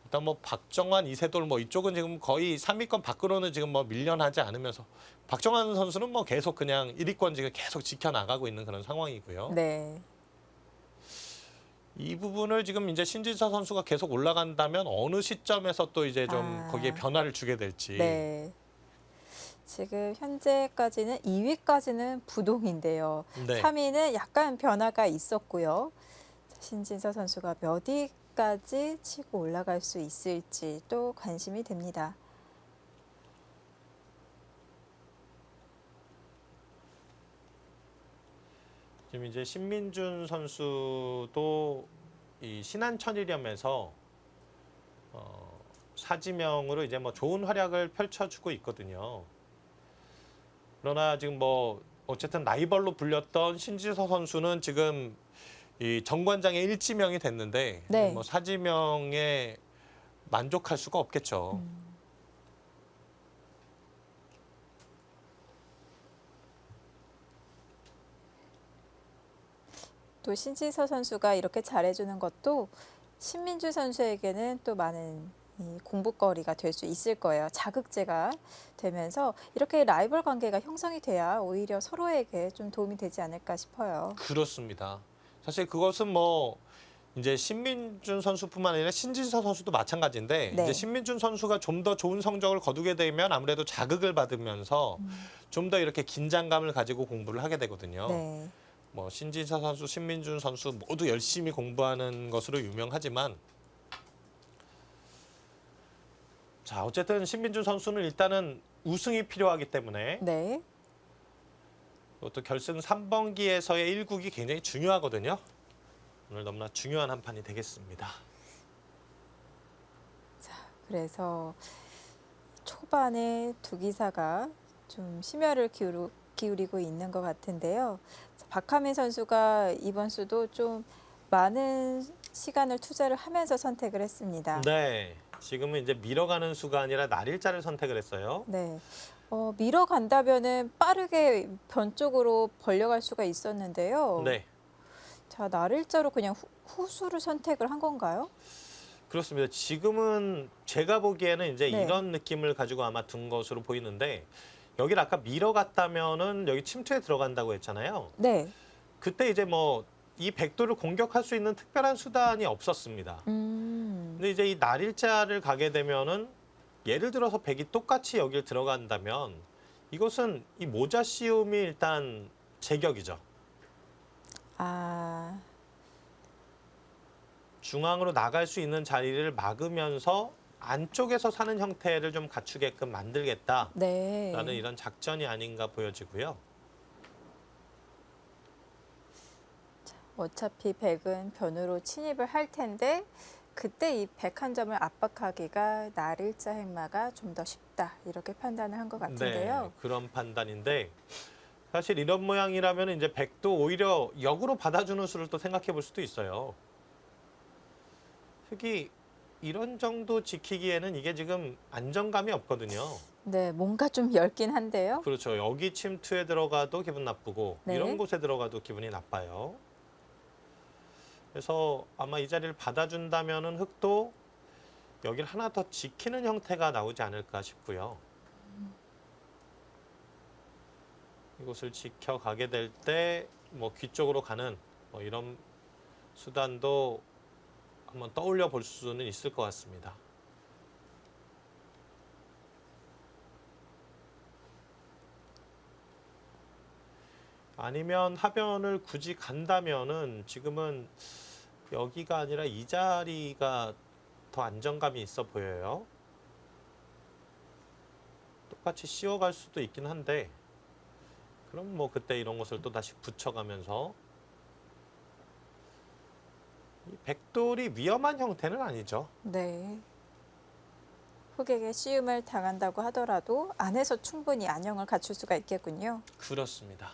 일단 뭐 박정환, 이세돌 뭐 이쪽은 지금 거의 3위권 밖으로는 지금 뭐 밀려나지 않으면서 박정환 선수는 뭐 계속 그냥 1위권 지금 계속 지켜나가고 있는 그런 상황이고요. 네. 이 부분을 지금 이제 신지서 선수가 계속 올라간다면 어느 시점에서 또 이제 좀 거기에 변화를 주게 될지. 네. 지금 현재까지는 2위까지는 부동인데요. 네. 3위는 약간 변화가 있었고요. 신진서 선수가 몇 위까지 치고 올라갈 수 있을지 또 관심이 됩니다. 지금 이제 신민준 선수도 이 신한천일염에서 사지명으로 이제 뭐 좋은 활약을 펼쳐주고 있거든요. 그러나 지금 뭐 어쨌든 라이벌로 불렸던 신지서 선수는 지금 이 정관장의 일지명이 됐는데 네. 뭐 사지명에 만족할 수가 없겠죠. 또 신지서 선수가 이렇게 잘해주는 것도 신민주 선수에게는 또 많은 이 공부거리가 될 수 있을 거예요. 자극제가 되면서 이렇게 라이벌 관계가 형성이 돼야 오히려 서로에게 좀 도움이 되지 않을까 싶어요. 그렇습니다. 사실 그것은 뭐 이제 신민준 선수뿐만 아니라 신진서 선수도 마찬가지인데 네. 이제 신민준 선수가 좀 더 좋은 성적을 거두게 되면 아무래도 자극을 받으면서 좀 더 이렇게 긴장감을 가지고 공부를 하게 되거든요. 네. 뭐 신진서 선수, 신민준 선수 모두 열심히 공부하는 것으로 유명하지만 자, 어쨌든 신민준 선수는 일단은 우승이 필요하기 때문에 네. 또 결승 3번기에서의 1국이 굉장히 중요하거든요. 오늘 너무나 중요한 한 판이 되겠습니다. 그래서 초반에 두 기사가 좀 심혈을 기울이고 있는 것 같은데요. 박하민 선수가 이번 수도 좀 많은 시간을 투자를 하면서 선택을 했습니다. 네, 지금은 이제 밀어가는 수가 아니라 날일자를 선택을 했어요. 네. 밀어간다면은 빠르게 변 쪽으로 벌려갈 수가 있었는데요. 네, 자, 날일자로 그냥 후수를 선택을 한 건가요? 그렇습니다. 지금은 제가 보기에는 이제 네. 이런 느낌을 가지고 아마 둔 것으로 보이는데 여기를 아까 밀어갔다면은 여기 침투에 들어간다고 했잖아요. 네. 그때 이제 뭐 이 백도를 공격할 수 있는 특별한 수단이 없었습니다. 근데 이제 이 날일자를 가게 되면은 예를 들어서 백이 똑같이 여기를 들어간다면 이것은 이 모자 씌움이 일단 제격이죠. 아, 중앙으로 나갈 수 있는 자리를 막으면서 안쪽에서 사는 형태를 좀 갖추게끔 만들겠다라는 네. 이런 작전이 아닌가 보여지고요. 어차피 백은 변으로 침입을 할 텐데 그때 이 백 한 점을 압박하기가 날일자 행마가 좀 더 쉽다 이렇게 판단을 한 것 같은데요. 네, 그런 판단인데 사실 이런 모양이라면 이제 백도 오히려 역으로 받아주는 수를 또 생각해 볼 수도 있어요. 흑이 이런 정도 지키기에는 이게 지금 안정감이 없거든요. 네, 뭔가 좀 엷긴 한데요. 그렇죠. 여기 침투에 들어가도 기분 나쁘고 네. 이런 곳에 들어가도 기분이 나빠요. 그래서 아마 이 자리를 받아준다면은 흑도 여기를 하나 더 지키는 형태가 나오지 않을까 싶고요. 이곳을 지켜가게 될 때 뭐 귀 쪽으로 가는 뭐 이런 수단도 한번 떠올려 볼 수는 있을 것 같습니다. 아니면 하변을 굳이 간다면은 지금은 여기가 아니라 이 자리가 더 안정감이 있어 보여요. 똑같이 씌워갈 수도 있긴 한데 그럼 뭐 그때 이런 것을 또 다시 붙여가면서 이 백돌이 위험한 형태는 아니죠. 네. 흑에게 씌움을 당한다고 하더라도 안에서 충분히 안형을 갖출 수가 있겠군요. 그렇습니다.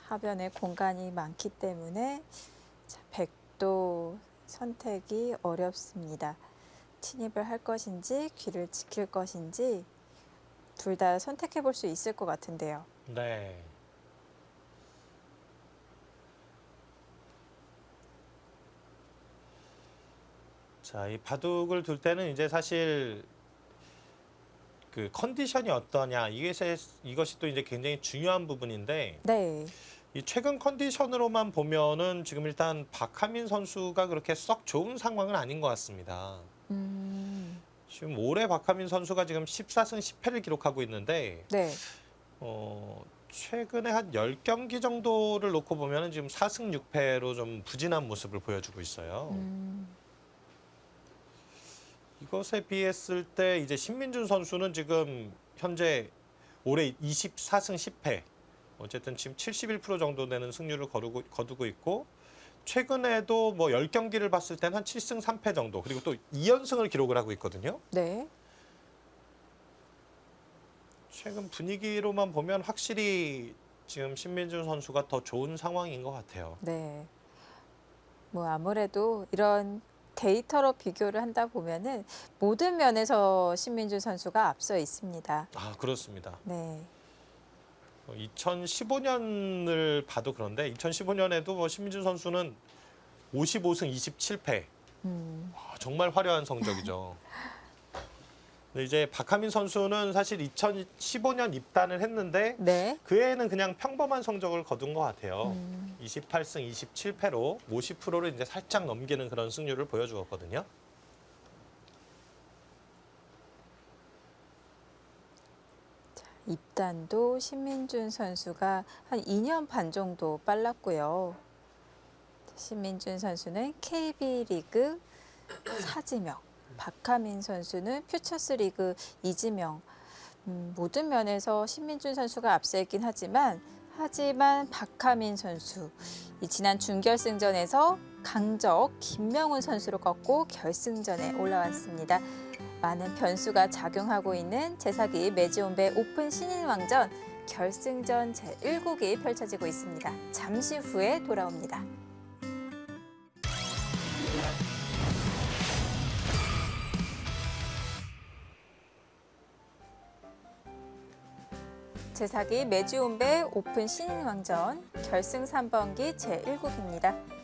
하변에 공간이 많기 때문에 백도 선택이 어렵습니다. 침입을 할 것인지 귀를 지킬 것인지 둘 다 선택해 볼 수 있을 것 같은데요. 네. 자, 이 바둑을 둘 때는 이제 사실 그 컨디션이 어떠냐 이것이 또 이제 굉장히 중요한 부분인데 네. 이 최근 컨디션으로만 보면은 지금 일단 박하민 선수가 그렇게 썩 좋은 상황은 아닌 것 같습니다. 지금 올해 박하민 선수가 지금 14승 10패를 기록하고 있는데 네. 최근에 한 10경기 정도를 놓고 보면은 지금 4승 6패로 좀 부진한 모습을 보여주고 있어요. 이것에 비했을 때 이제 신민준 선수는 지금 현재 올해 24승 10패 어쨌든 지금 71% 정도 되는 승률을 거두고 있고 최근에도 뭐 10경기를 봤을 땐 한 7승 3패 정도 그리고 또 2연승을 기록을 하고 있거든요. 네. 최근 분위기로만 보면 확실히 지금 신민준 선수가 더 좋은 상황인 것 같아요. 네. 뭐 아무래도 이런 데이터로 비교를 한다 보면은 모든 면에서 신민준 선수가 앞서 있습니다. 아, 그렇습니다. 네. 2015년을 봐도 그런데 2015년에도 뭐 신민준 선수는 55승 27패. 정말 화려한 성적이죠. 근데 이제 박하민 선수는 사실 2015년 입단을 했는데 네. 그 해에는 그냥 평범한 성적을 거둔 것 같아요. 28승 27패로 50%를 이제 살짝 넘기는 그런 승률을 보여주었거든요. 입단도 신민준 선수가 한 2년 반 정도 빨랐고요. 신민준 선수는 KB리그 4지명, 박하민 선수는 퓨처스리그 2지명. 모든 면에서 신민준 선수가 앞서 있긴 하지만 박하민 선수 이 지난 준결승전에서 강적 김명훈 선수를 꺾고 결승전에 올라왔습니다. 많은 변수가 작용하고 있는 제사기 매지온배 오픈 신인왕전 결승전 제1국이 펼쳐지고 있습니다. 잠시 후에 돌아옵니다. 제사기 매지온배 오픈 신인왕전 결승 3번기 제1국입니다.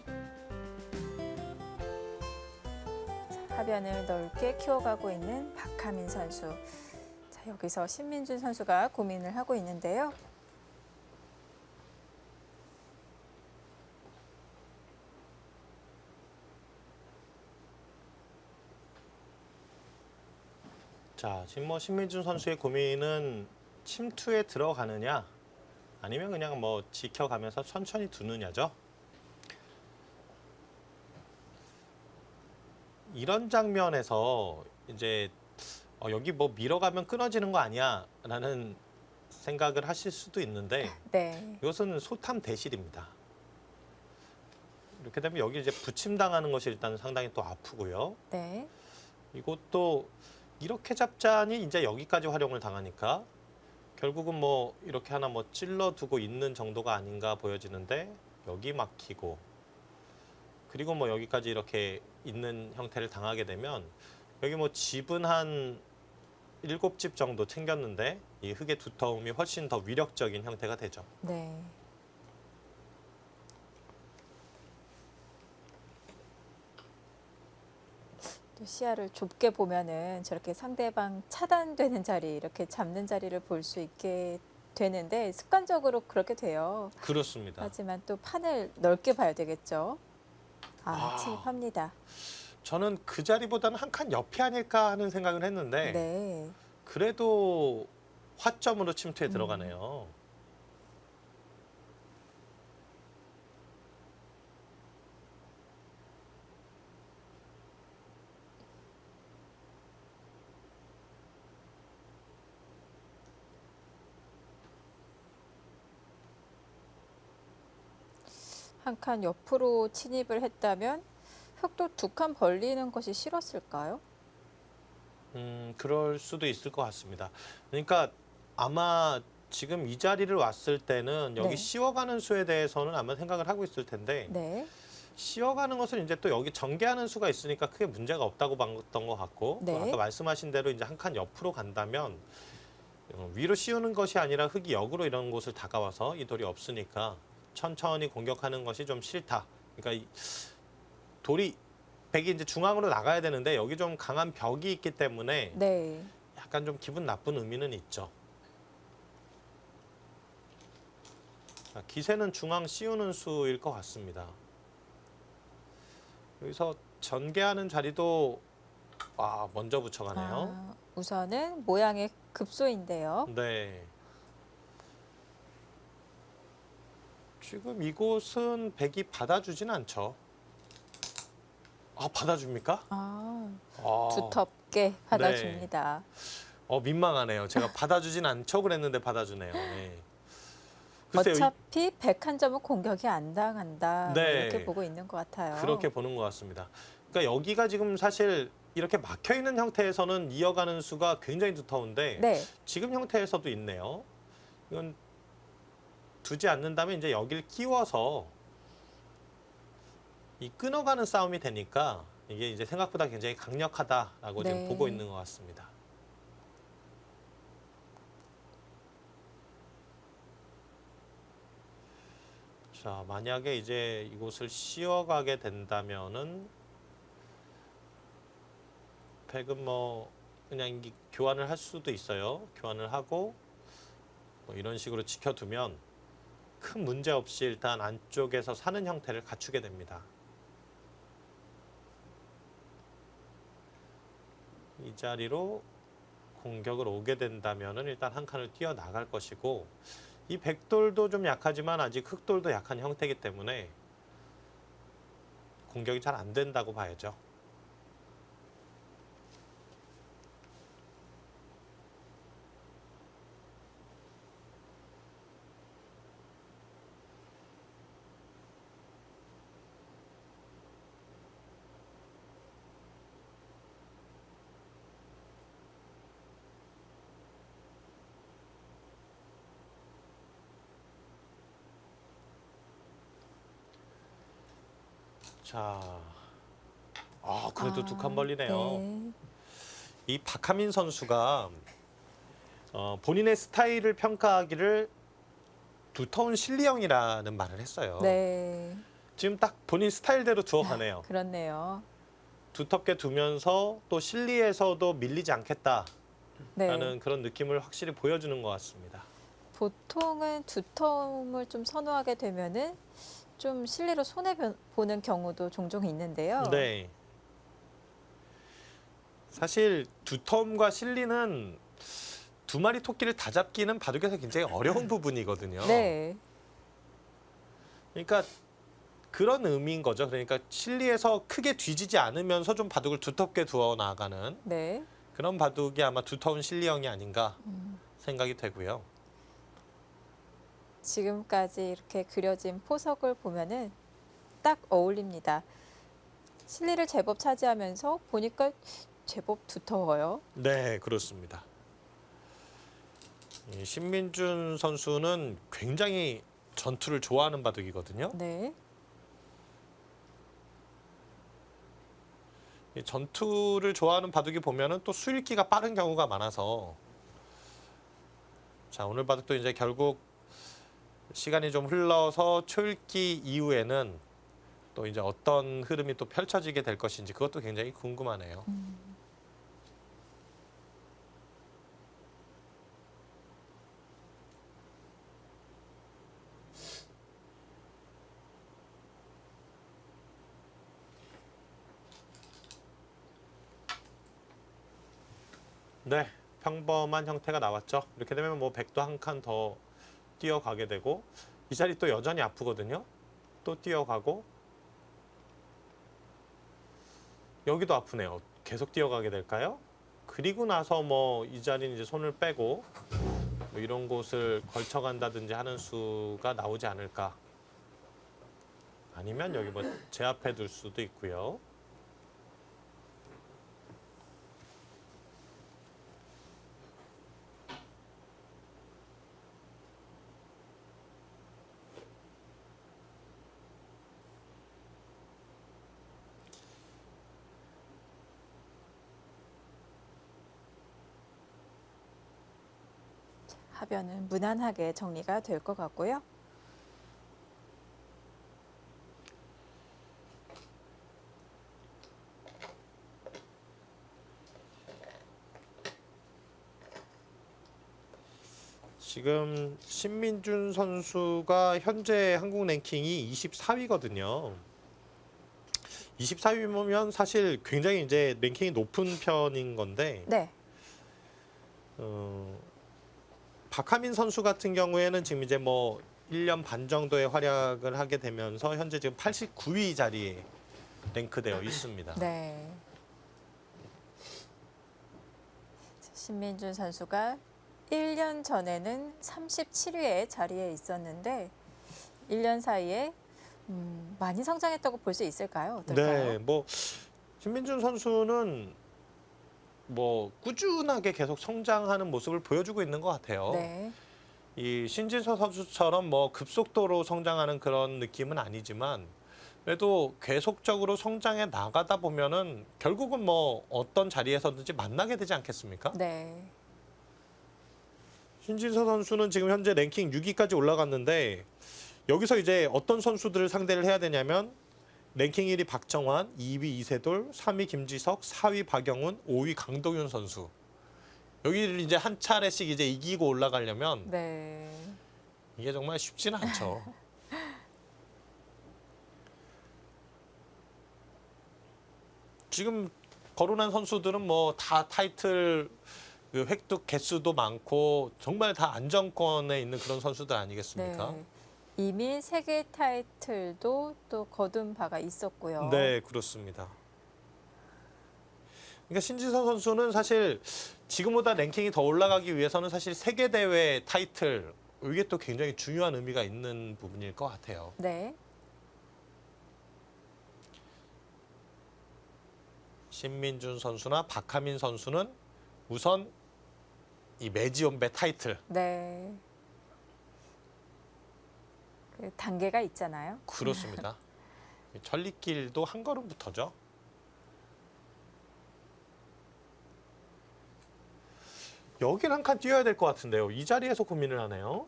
하변을 넓게 키워가고 있는 박하민 선수. 자, 여기서 신민준 선수가 고민을 하고 있는데요. 자, 지금 뭐 신민준 선수의 고민은 침투에 들어가느냐 아니면 그냥 뭐 지켜가면서 천천히 두느냐죠. 이런 장면에서 이제 여기 뭐 밀어가면 끊어지는 거 아니야 라는 생각을 하실 수도 있는데 네. 이것은 소탐 대실입니다. 이렇게 되면 여기 이제 붙임당하는 것이 일단 상당히 또 아프고요. 네. 이것도 이렇게 잡자니 이제 여기까지 활용을 당하니까 결국은 뭐 이렇게 하나 뭐 찔러두고 있는 정도가 아닌가 보여지는데 여기 막히고 그리고 뭐 여기까지 이렇게 있는 형태를 당하게 되면 여기 뭐 집은 한 7집 정도 챙겼는데 이 흙의 두터움이 훨씬 더 위력적인 형태가 되죠. 네. 또 시야를 좁게 보면은 저렇게 상대방 차단되는 자리, 이렇게 잡는 자리를 볼 수 있게 되는데 습관적으로 그렇게 돼요. 그렇습니다. 하지만 또 판을 넓게 봐야 되겠죠. 아. 침입합니다. 저는 그 자리보다는 한 칸 옆이 아닐까 하는 생각을 했는데 네. 그래도 화점으로 침투에 들어가네요. 한 칸 옆으로 침입을 했다면 흙도 두 칸 벌리는 것이 싫었을까요? 그럴 수도 있을 것 같습니다. 그러니까 아마 지금 이 자리를 왔을 때는 여기 네. 씌워가는 수에 대해서는 아마 생각을 하고 있을 텐데 네. 씌워가는 것은 이제 또 여기 전개하는 수가 있으니까 크게 문제가 없다고 봤던 것 같고 또 네. 아까 말씀하신 대로 이제 한 칸 옆으로 간다면 위로 씌우는 것이 아니라 흙이 역으로 이런 곳을 다가와서 이 돌이 없으니까 천천히 공격하는 것이 좀 싫다. 그러니까 이 돌이 백이 이제 중앙으로 나가야 되는데 여기 좀 강한 벽이 있기 때문에 네. 약간 좀 기분 나쁜 의미는 있죠. 자, 기세는 중앙 씌우는 수일 것 같습니다. 여기서 전개하는 자리도 먼저 붙여가네요. 우선은 모양의 급소인데요. 네. 지금 이곳은 백이 받아주진 않죠. 받아줍니까? 두텁게 받아줍니다. 민망하네요. 제가 받아주진 않죠 그랬는데 받아주네요. 네. 글쎄요, 어차피 101점은 공격이 안 당한다. 네. 이렇게 보고 있는 것 같아요. 그렇게 보는 것 같습니다. 그러니까 여기가 지금 사실 이렇게 막혀 있는 형태에서는 이어가는 수가 굉장히 두터운데 네. 지금 형태에서도 있네요. 이건 두지 않는다면 이제 여기를 끼워서 이 끊어가는 싸움이 되니까 이게 이제 생각보다 굉장히 강력하다라고 네. 지금 보고 있는 것 같습니다. 자, 만약에 이제 이곳을 씌워가게 된다면은 백은 뭐 그냥 교환을 할 수도 있어요. 교환을 하고 뭐 이런 식으로 지켜두면 큰 문제 없이 일단 안쪽에서 사는 형태를 갖추게 됩니다. 이 자리로 공격을 오게 된다면은 일단 한 칸을 뛰어 나갈 것이고 이 백돌도 좀 약하지만 아직 흑돌도 약한 형태이기 때문에 공격이 잘 안 된다고 봐야죠. 자, 그래도 두 칸 벌리네요. 네. 이 박하민 선수가 본인의 스타일을 평가하기를 두터운 실리형이라는 말을 했어요. 네. 지금 딱 본인 스타일대로 두어가네요. 그렇네요. 두텁게 두면서 또 실리에서도 밀리지 않겠다라는 네. 그런 느낌을 확실히 보여주는 것 같습니다. 보통은 두터움을 좀 선호하게 되면은 좀 실리로 손해 보는 경우도 종종 있는데요. 네. 사실 두터움과 실리는 두 마리 토끼를 다 잡기는 바둑에서 굉장히 어려운 부분이거든요. 네. 그러니까 그런 의미인 거죠. 그러니까 실리에서 크게 뒤지지 않으면서 좀 바둑을 두텁게 두어 나가는 네. 그런 바둑이 아마 두터운 실리형이 아닌가 생각이 되고요. 지금까지 이렇게 그려진 포석을 보면은 딱 어울립니다. 실리를 제법 차지하면서 보니까 제법 두터워요. 네, 그렇습니다. 이 신민준 선수는 굉장히 전투를 좋아하는 바둑이거든요. 네. 이 전투를 좋아하는 바둑이 보면은 또 수읽기가 빠른 경우가 많아서 자, 오늘 바둑도 이제 결국 시간이 좀 흘러서 초읽기 이후에는 또 이제 어떤 흐름이 또 펼쳐지게 될 것인지 그것도 굉장히 궁금하네요. 네, 평범한 형태가 나왔죠. 이렇게 되면 뭐 백도 한 칸 더 뛰어가게 되고 이 자리 또 여전히 아프거든요. 또 뛰어가고 여기도 아프네요. 계속 뛰어가게 될까요? 그리고 나서 뭐 이 자리는 이제 손을 빼고 뭐 이런 곳을 걸쳐간다든지 하는 수가 나오지 않을까. 아니면 여기 뭐 제압해 둘 수도 있고요. 하변은 무난하게 정리가 될 것 같고요. 지금 신민준 선수가 현재 한국 랭킹이 24위거든요. 24위면 사실 굉장히 이제 랭킹이 높은 편인 건데 네. 박하민 선수 같은 경우에는 지금 이제 뭐 1년 반 정도의 활약을 하게 되면서 현재 지금 89위 자리에 랭크되어 있습니다. 네. 신민준 선수가 1년 전에는 37위의 자리에 있었는데 1년 사이에 많이 성장했다고 볼 수 있을까요? 어떨까요? 네, 뭐 신민준 선수는 뭐 꾸준하게 계속 성장하는 모습을 보여주고 있는 것 같아요. 네. 이 신진서 선수처럼 뭐 급속도로 성장하는 그런 느낌은 아니지만 그래도 계속적으로 성장해 나가다 보면은 결국은 뭐 어떤 자리에서든지 만나게 되지 않겠습니까? 네. 신진서 선수는 지금 현재 랭킹 6위까지 올라갔는데 여기서 이제 어떤 선수들을 상대를 해야 되냐면 랭킹 1위 박정환, 2위 이세돌, 3위 김지석, 4위 박영훈, 5위 강동윤 선수. 여기를 이제 한 차례씩 이제 이기고 올라가려면 네. 이게 정말 쉽지는 않죠. 지금 거론한 선수들은 뭐 다 타이틀 그 획득 개수도 많고 정말 다 안정권에 있는 그런 선수들 아니겠습니까? 네. 이미 세계 타이틀도 또 거둔 바가 있었고요. 네, 그렇습니다. 그러니까 신지서 선수는 사실 지금보다 랭킹이 더 올라가기 위해서는 사실 세계 대회 타이틀 이게 또 굉장히 중요한 의미가 있는 부분일 것 같아요. 네. 신민준 선수나 박하민 선수는 우선 이 매지온배 타이틀 네. 그 단계가 있잖아요. 그렇습니다. 천리길도 한 걸음부터죠. 여긴 한 칸 뛰어야 될 것 같은데요. 이 자리에서 고민을 하네요.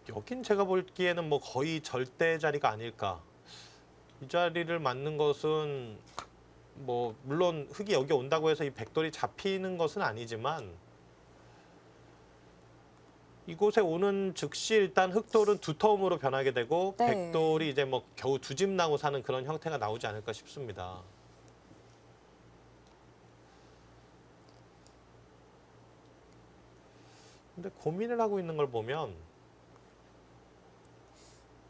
여긴 제가 보기에는 뭐 거의 절대 자리가 아닐까. 이 자리를 맞는 것은 뭐 물론 흙이 여기 온다고 해서 이 백돌이 잡히는 것은 아니지만 이곳에 오는 즉시 일단 흑돌은 두터움으로 변하게 되고 네. 백돌이 이제 뭐 겨우 두 집 나고 사는 그런 형태가 나오지 않을까 싶습니다. 근데 고민을 하고 있는 걸 보면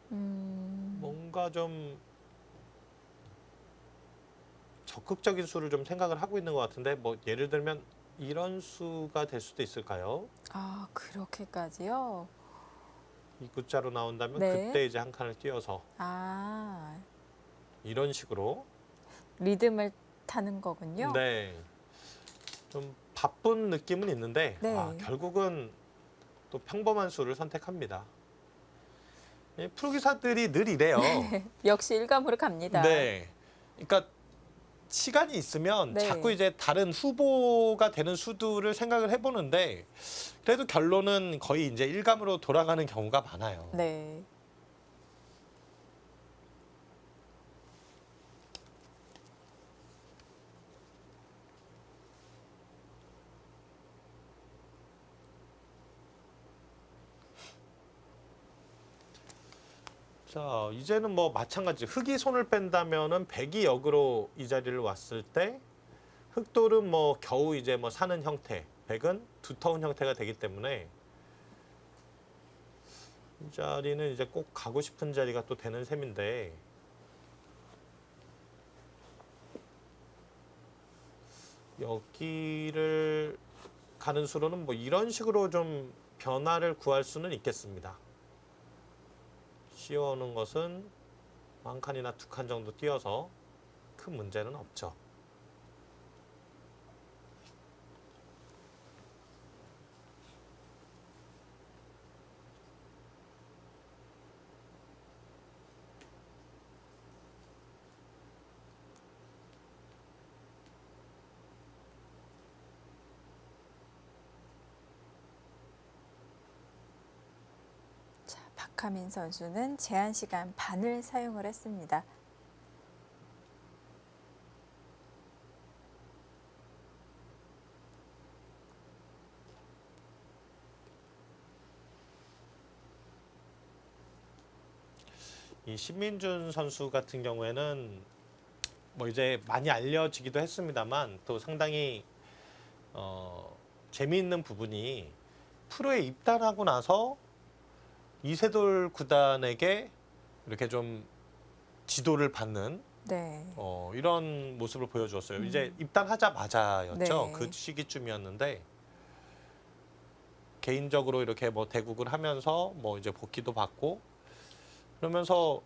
뭔가 좀 적극적인 수를 좀 생각을 하고 있는 것 같은데 뭐 예를 들면 이런 수가 될 수도 있을까요? 아, 그렇게까지요? 이 구자로 나온다면 네. 그때 이제 한 칸을 띄어서 아, 이런 식으로 리듬을 타는 거군요. 네. 좀 바쁜 느낌은 있는데 네. 결국은 또 평범한 수를 선택합니다. 프로기사들이 늘 이래요. 역시 일감으로 갑니다. 네. 그러니까 시간이 있으면 네. 자꾸 이제 다른 후보가 되는 수들을 생각을 해보는데 그래도 결론은 거의 이제 일감으로 돌아가는 경우가 많아요. 네. 자, 이제는 뭐 마찬가지. 흑이 손을 뺀다면은 백이 역으로 이 자리를 왔을 때 흑돌은 뭐 겨우 이제 뭐 사는 형태, 백은 두터운 형태가 되기 때문에 이 자리는 이제 꼭 가고 싶은 자리가 또 되는 셈인데 여기를 가는 수로는 뭐 이런 식으로 좀 변화를 구할 수는 있겠습니다. 씌워오는 것은 한 칸이나 두 칸 정도 띄어서 큰 문제는 없죠. 자, 박하민 선수는 제한 시간 반을 사용을 했습니다. 이 신민준 선수 같은 경우에는 뭐 이제 많이 알려지기도 했습니다만 또 상당히 재미있는 부분이 프로에 입단하고 나서 이세돌 구단에게 이렇게 좀 지도를 받는 네. 이런 모습을 보여주었어요. 이제 입단하자마자였죠. 네. 그 시기쯤이었는데 개인적으로 이렇게 뭐 대국을 하면서 뭐 이제 복귀도 받고 그러면서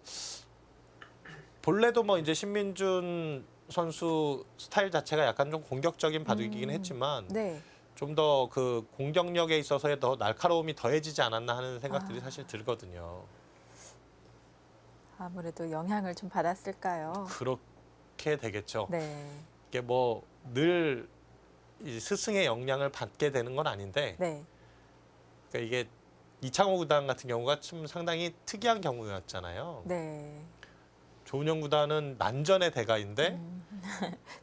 본래도 뭐 이제 신민준 선수 스타일 자체가 약간 좀 공격적인 바둑이긴 했지만 네. 좀 더 그 공격력에 있어서의 더 날카로움이 더해지지 않았나 하는 생각들이 아. 사실 들거든요. 아무래도 영향을 좀 받았을까요? 그렇게 되겠죠. 네. 이게 뭐 늘 스승의 영향을 받게 되는 건 아닌데 네. 그러니까 이게 이창호 구단 같은 경우가 좀 상당히 특이한 경우였잖아요. 네. 조은영 구단은 난전의 대가인데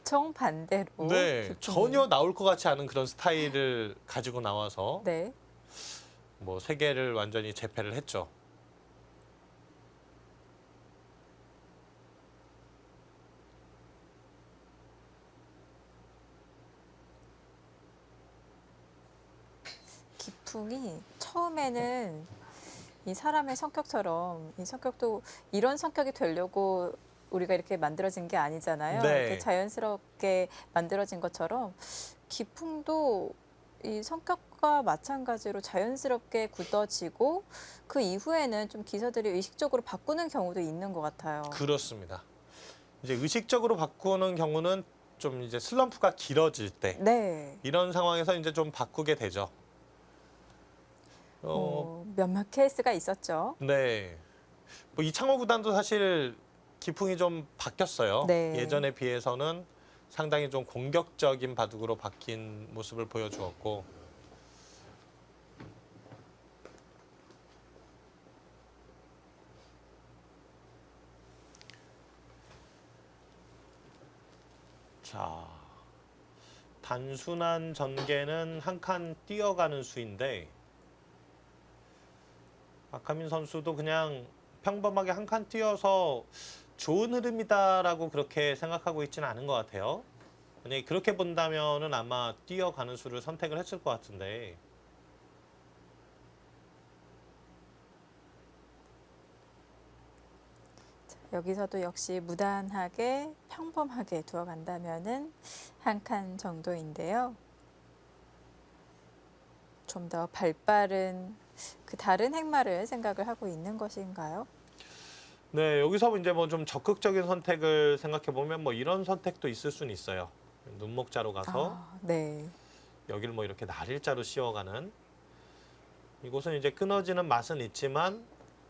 정반대로. 네, 기쁨이. 전혀 나올 것 같지 않은 그런 스타일을 가지고 나와서 네. 뭐 세계를 완전히 제패를 했죠. 기풍이 처음에는 이 사람의 성격처럼 이 성격도 이런 성격이 되려고 우리가 이렇게 만들어진 게 아니잖아요. 네. 이렇게 자연스럽게 만들어진 것처럼 기풍도 이 성격과 마찬가지로 자연스럽게 굳어지고 그 이후에는 좀 기사들이 의식적으로 바꾸는 경우도 있는 것 같아요. 그렇습니다. 이제 의식적으로 바꾸는 경우는 좀 이제 슬럼프가 길어질 때 네. 이런 상황에서 이제 좀 바꾸게 되죠. 몇몇 케이스가 있었죠. 네. 뭐 이창호 구단도 사실 기풍이 좀 바뀌었어요. 네. 예전에 비해서는 상당히 좀 공격적인 바둑으로 바뀐 모습을 보여주었고 자, 단순한 전개는 한 칸 뛰어가는 수인데 박하민 선수도 그냥 평범하게 한 칸 뛰어서 좋은 흐름이다라고 그렇게 생각하고 있지는 않은 것 같아요. 만약에 그렇게 본다면은 아마 뛰어가는 수를 선택을 했을 것 같은데 여기서도 역시 무난하게 평범하게 두어간다면은 한 칸 정도인데요. 좀 더 발빠른 그 다른 행마를 생각을 하고 있는 것인가요? 네, 여기서 이제 뭐 좀 적극적인 선택을 생각해 보면 뭐 이런 선택도 있을 수는 있어요. 눈목자로 가서 네. 여기를 뭐 이렇게 날일자로 씌워가는, 이곳은 이제 끊어지는 맛은 있지만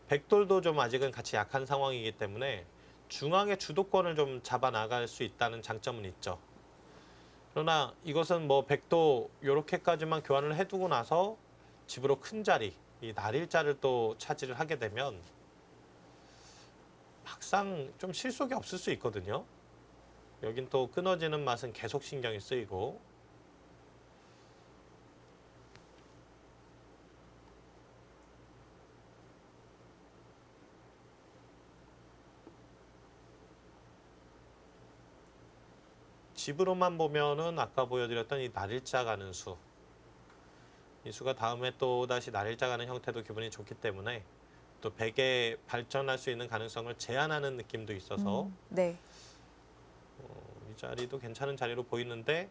백돌도 좀 아직은 같이 약한 상황이기 때문에 중앙의 주도권을 좀 잡아 나갈 수 있다는 장점은 있죠. 그러나 이것은 뭐 백도 요렇게까지만 교환을 해두고 나서 집으로 큰 자리, 이 날일자를 또 차지를 하게 되면 막상 좀 실속이 없을 수 있거든요. 여긴 또 끊어지는 맛은 계속 신경이 쓰이고, 집으로만 보면은 아까 보여드렸던 이 날일자 가는 수, 이 수가 다음에 또 다시 날일자 가는 형태도 기분이 좋기 때문에 또 백에 발전할 수 있는 가능성을 제한하는 느낌도 있어서 네. 이 자리도 괜찮은 자리로 보이는데,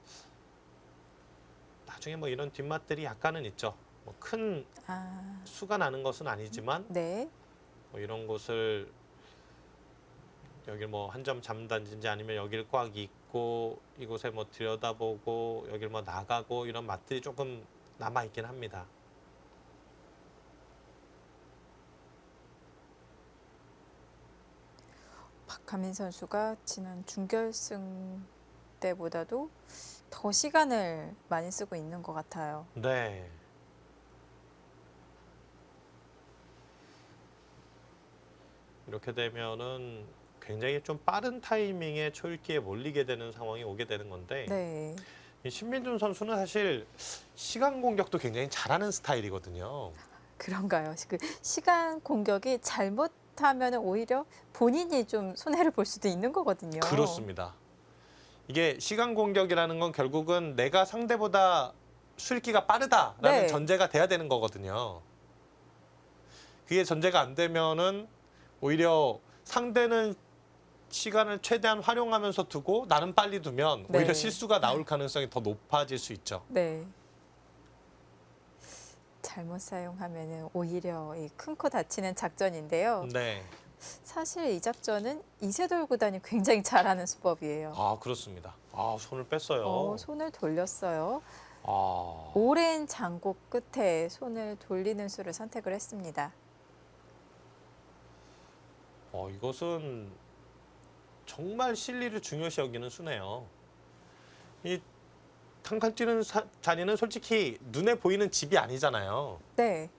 나중에 뭐 이런 뒷맛들이 약간은 있죠. 뭐 큰 아, 수가 나는 것은 아니지만 네. 뭐 이런 곳을 여길 뭐 한 점 잠단지 아니면 여길 꽉 있고 이곳에 뭐 들여다보고 여길 뭐 나가고 이런 맛들이 조금 남아 있긴 합니다. 박하민 선수가 지난 준결승 때보다도 더 시간을 많이 쓰고 있는 것 같아요. 네. 이렇게 되면은 굉장히 좀 빠른 타이밍에 초읽기에 몰리게 되는 상황이 오게 되는 건데, 네. 이 신민준 선수는 사실 시간 공격도 굉장히 잘하는 스타일이거든요. 그런가요? 그 시간 공격이 잘못하면 오히려 본인이 좀 손해를 볼 수도 있는 거거든요. 그렇습니다. 이게 시간 공격이라는 건 결국은 내가 상대보다 수읽기가 빠르다라는 네. 전제가 돼야 되는 거거든요. 그게 전제가 안 되면은 오히려 상대는 시간을 최대한 활용하면서 두고 나는 빨리 두면 네. 오히려 실수가 나올 가능성이 더 높아질 수 있죠. 네. 잘못 사용하면 오히려 큰 코 다치는 작전인데요. 네. 사실 이 작전은 이세돌 구단이 굉장히 잘하는 수법이에요. 아, 그렇습니다. 아, 손을 뺐어요. 손을 돌렸어요. 아. 오랜 장고 끝에 손을 돌리는 수를 선택을 했습니다. 이것은 정말 실리를 중요시 여기는 수네요. 이 탕칸 뛰는 자리는 솔직히 눈에 보이는 집이 아니잖아요. 네.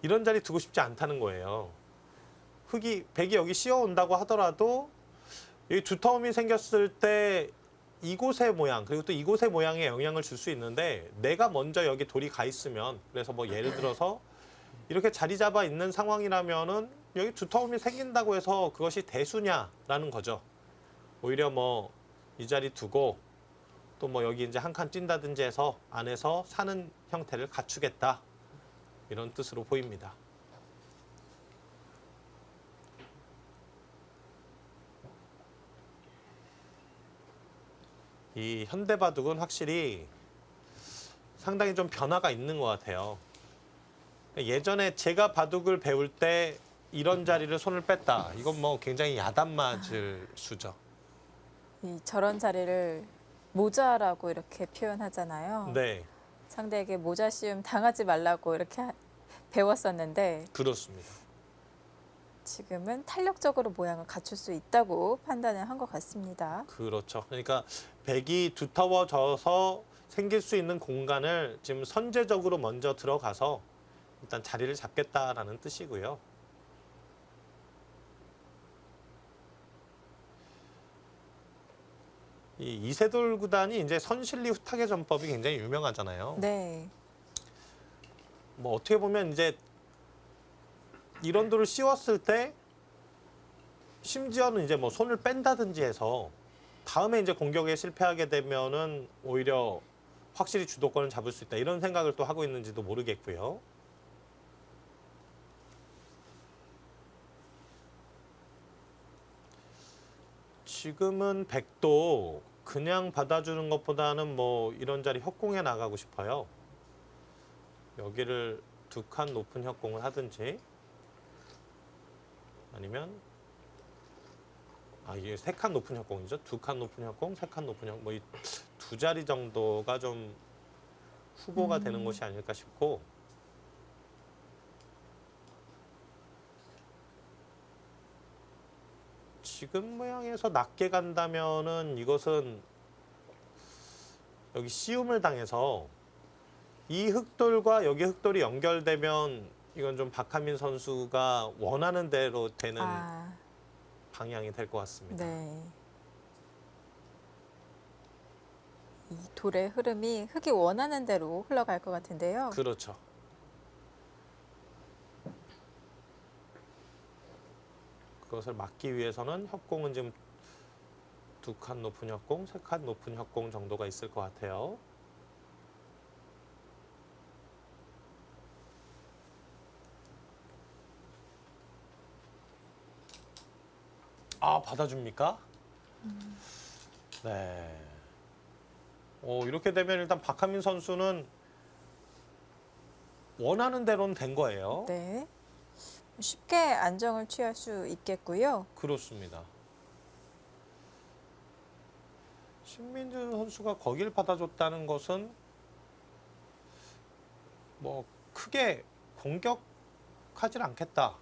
이런 자리 두고 싶지 않다는 거예요. 백이 여기 씌워온다고 하더라도 여기 두터움이 생겼을 때 이곳의 모양, 그리고 또 이곳의 모양에 영향을 줄 수 있는데, 내가 먼저 여기 돌이 가 있으면, 그래서 뭐 예를 들어서 이렇게 자리 잡아 있는 상황이라면은 여기 두터움이 생긴다고 해서 그것이 대수냐라는 거죠. 오히려 뭐 이 자리 두고 또 뭐 여기 이제 한 칸 뛴다든지 해서 안에서 사는 형태를 갖추겠다, 이런 뜻으로 보입니다. 이 현대바둑은 확실히 상당히 좀 변화가 있는 것 같아요. 예전에 제가 바둑을 배울 때 이런 자리를 손을 뺐다, 이건 뭐 굉장히 야단 맞을 수죠. 저런 자리를 모자라고 이렇게 표현하잖아요. 네, 상대에게 모자 씌움 당하지 말라고 이렇게 배웠었는데 그렇습니다. 지금은 탄력적으로 모양을 갖출 수 있다고 판단을 한 것 같습니다. 그렇죠. 그러니까 백이 두터워져서 생길 수 있는 공간을 지금 선제적으로 먼저 들어가서 일단 자리를 잡겠다라는 뜻이고요. 이 이세돌 구단이 이제 선실리 후타계 전법이 굉장히 유명하잖아요. 네. 뭐 어떻게 보면 이제 이런 돌을 씌웠을 때 심지어는 이제 뭐 손을 뺀다든지 해서 다음에 이제 공격에 실패하게 되면은 오히려 확실히 주도권을 잡을 수 있다, 이런 생각을 또 하고 있는지도 모르겠고요. 지금은 백도 그냥 받아주는 것보다는 뭐 이런 자리 협공에 나가고 싶어요. 여기를 두 칸 높은 협공을 하든지, 아니면 이게 세 칸 높은 협공이죠. 두 칸 높은 협공, 세 칸 높은 협공, 뭐 이 두 자리 정도가 좀 후보가 되는 것이 아닐까 싶고, 지금 모양에서 낮게 간다면은 이것은 여기 씨움을 당해서 이 흑돌과 여기 흑돌이 연결되면 이건 좀 박하민 선수가 원하는 대로 되는 아, 방향이 될 것 같습니다. 네. 이 돌의 흐름이 흙이 원하는 대로 흘러갈 것 같은데요. 그렇죠. 그것을 막기 위해서는 협공은 지금 2칸 높은 협공, 3칸 높은 협공 정도가 있을 것 같아요. 아, 받아줍니까? 네. 이렇게 되면 일단 박하민 선수는 원하는 대로는 된 거예요. 네. 쉽게 안정을 취할 수 있겠고요. 그렇습니다. 신민준 선수가 거길 받아줬다는 것은 뭐 크게 공격하질 않겠다.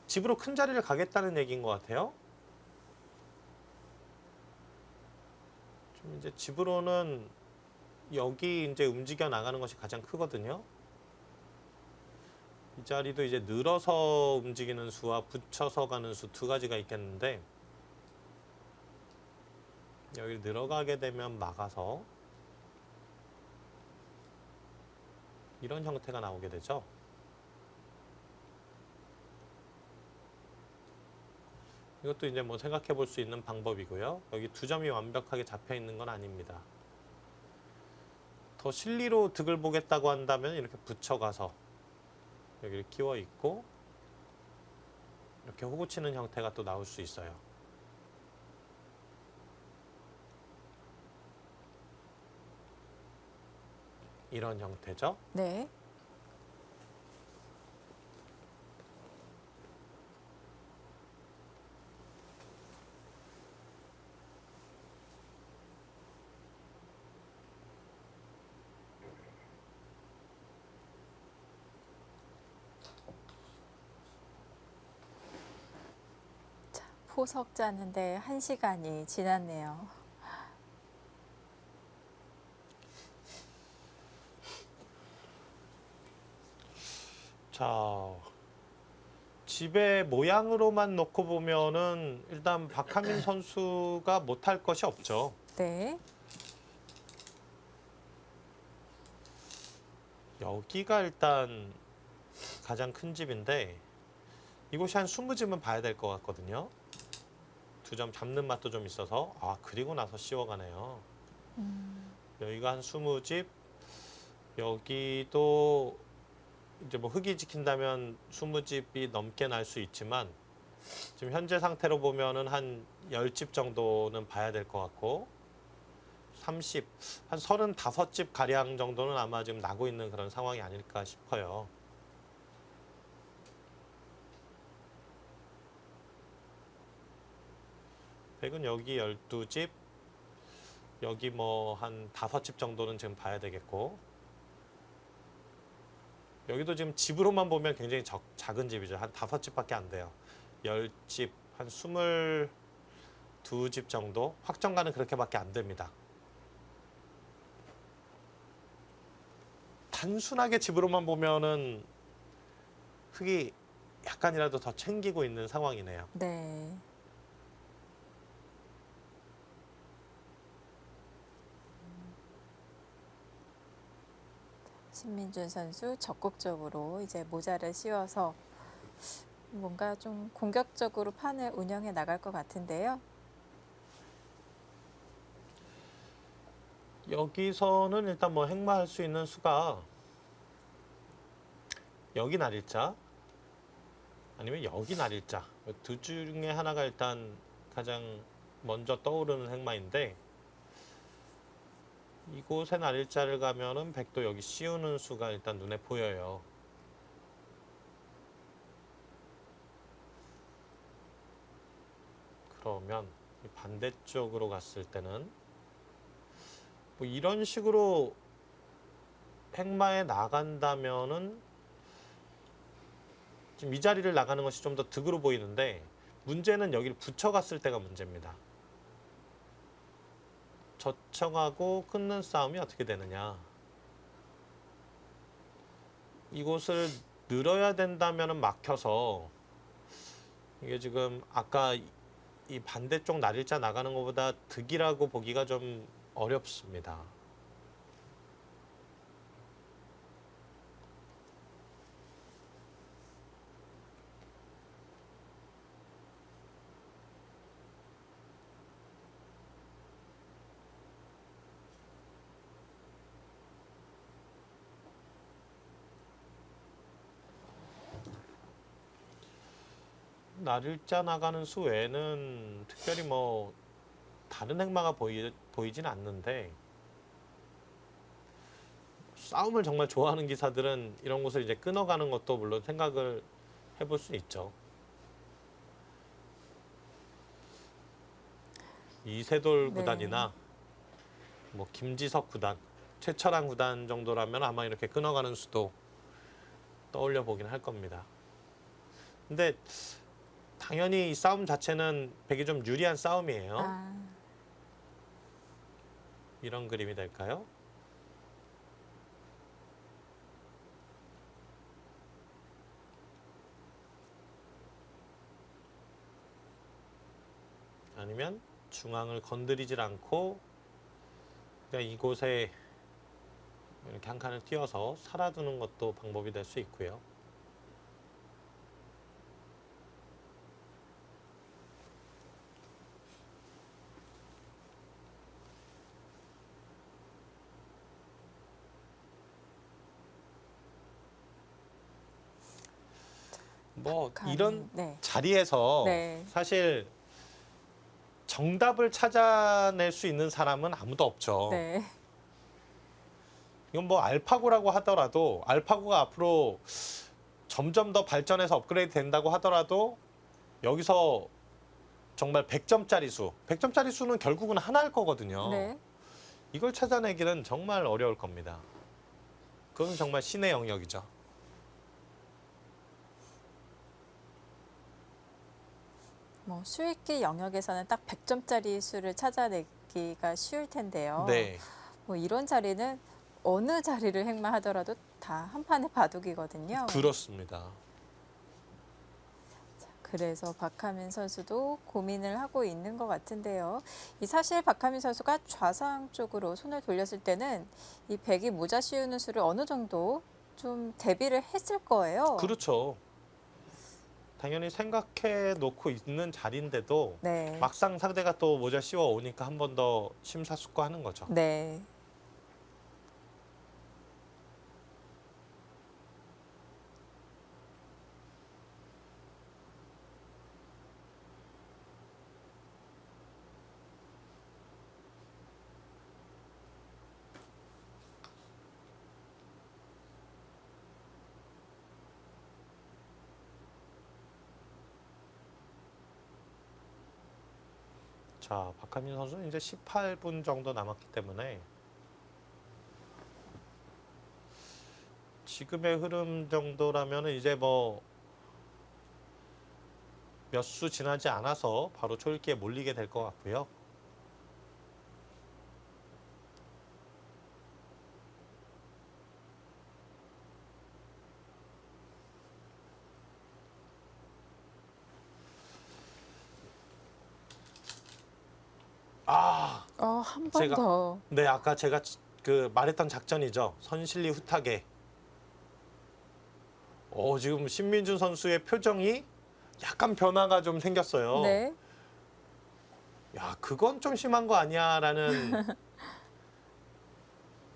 집으로 큰 자리를 가겠다는 얘기인 것 같아요. 좀 이제 집으로는 여기 이제 움직여 나가는 것이 가장 크거든요. 이 자리도 이제 늘어서 움직이는 수와 붙여서 가는 수 두 가지가 있겠는데, 여기 늘어가게 되면 막아서 이런 형태가 나오게 되죠. 이것도 이제 뭐 생각해 볼 수 있는 방법이고요. 여기 두 점이 완벽하게 잡혀 있는 건 아닙니다. 더 실리로 득을 보겠다고 한다면 이렇게 붙여가서 여기를 끼워 있고 이렇게 호구 치는 형태가 또 나올 수 있어요. 이런 형태죠. 네. 자, 포석 짜는데 1시간이 지났네요. 자, 집의 모양으로만 놓고 보면은 일단 박하민 선수가 못할 것이 없죠. 네. 여기가 일단 가장 큰 집인데 이곳이 한 20집은 봐야 될 것 같거든요. 두 점 잡는 맛도 좀 있어서 그리고 나서 씌워가네요. 여기가 한 20집, 여기도 이제 뭐 흙이 지킨다면 20집이 넘게 날 수 있지만 지금 현재 상태로 보면은 한 10집 정도는 봐야 될 것 같고 30, 한 35집 가량 정도는 아마 지금 나고 있는 그런 상황이 아닐까 싶어요. 백은 여기 12집, 여기 뭐 한 5집 정도는 지금 봐야 되겠고 여기도 지금 집으로만 보면 굉장히 작은 집이죠. 한 5집밖에 안 돼요. 10집, 한 22집 정도? 확정가는 그렇게밖에 안 됩니다. 단순하게 집으로만 보면은 흙이 약간이라도 더 챙기고 있는 상황이네요. 네. 신민준 선수 적극적으로 이제 모자를 씌워서 뭔가 좀 공격적으로 판을 운영해 나갈 것 같은데요. 여기서는 일단 뭐 행마할 수 있는 수가 여기 날일자 아니면 여기 날일자 두 중에 하나가 일단 가장 먼저 떠오르는 행마인데 이곳에 날일자를 가면은 백도 여기 씌우는 수가 일단 눈에 보여요. 그러면 반대쪽으로 갔을 때는 뭐 이런 식으로 행마에 나간다면은 지금 이 자리를 나가는 것이 좀 더 득으로 보이는데 문제는 여기를 붙여갔을 때가 문제입니다. 저청하고 끊는 싸움이 어떻게 되느냐. 이곳을 늘어야 된다면 막혀서 이게 지금 아까 이 반대쪽 날일자 나가는 것보다 득이라고 보기가 좀 어렵습니다. 날일자 나가는 수 외에는 특별히 뭐 다른 행마가 보이진 않는데 싸움을 정말 좋아하는 기사들은 이런 곳을 이제 끊어가는 것도 물론 생각을 해볼 수 있죠. 이세돌 네. 구단이나 뭐 김지석 구단, 최철한 구단 정도라면 아마 이렇게 끊어가는 수도 떠올려 보긴 할 겁니다. 근데 당연히 이 싸움 자체는 백이 좀 유리한 싸움이에요. 아, 이런 그림이 될까요? 아니면 중앙을 건드리질 않고 그냥 이곳에 이렇게 한 칸을 띄워서 살아두는 것도 방법이 될 수 있고요. 뭐 이런 네. 자리에서 네. 사실 정답을 찾아낼 수 있는 사람은 아무도 없죠. 네. 이건 뭐 알파고라고 하더라도 알파고가 앞으로 점점 더 발전해서 업그레이드 된다고 하더라도 여기서 정말 100점짜리 수, 100점짜리 수는 결국은 하나일 거거든요. 네. 이걸 찾아내기는 정말 어려울 겁니다. 그건 정말 신의 영역이죠. 뭐 수익기 영역에서는 딱 100점짜리 수를 찾아내기가 쉬울 텐데요. 네, 뭐 이런 자리는 어느 자리를 행마하더라도 다 한 판의 바둑이거든요. 그렇습니다. 그래서 박하민 선수도 고민을 하고 있는 것 같은데요. 이 사실 박하민 선수가 좌상 쪽으로 손을 돌렸을 때는 이 백이 모자 씌우는 수를 어느 정도 좀 대비를 했을 거예요. 그렇죠. 당연히 생각해 놓고 있는 자리인데도 네. 막상 상대가 또 모자 씌워 오니까 한 번 더 심사숙고하는 거죠. 네. 자, 박하민 선수는 이제 18분 정도 남았기 때문에 지금의 흐름 정도라면 이제 뭐 몇 수 지나지 않아서 바로 초읽기에 몰리게 될 것 같고요. 아, 한 번 제가- 더. 네, 아까 제가 그 말했던 작전이죠. 선실리 후타게. 지금 신민준 선수의 표정이 약간 변화가 좀 생겼어요. 네. 야, 그건 좀 심한 거 아니야라는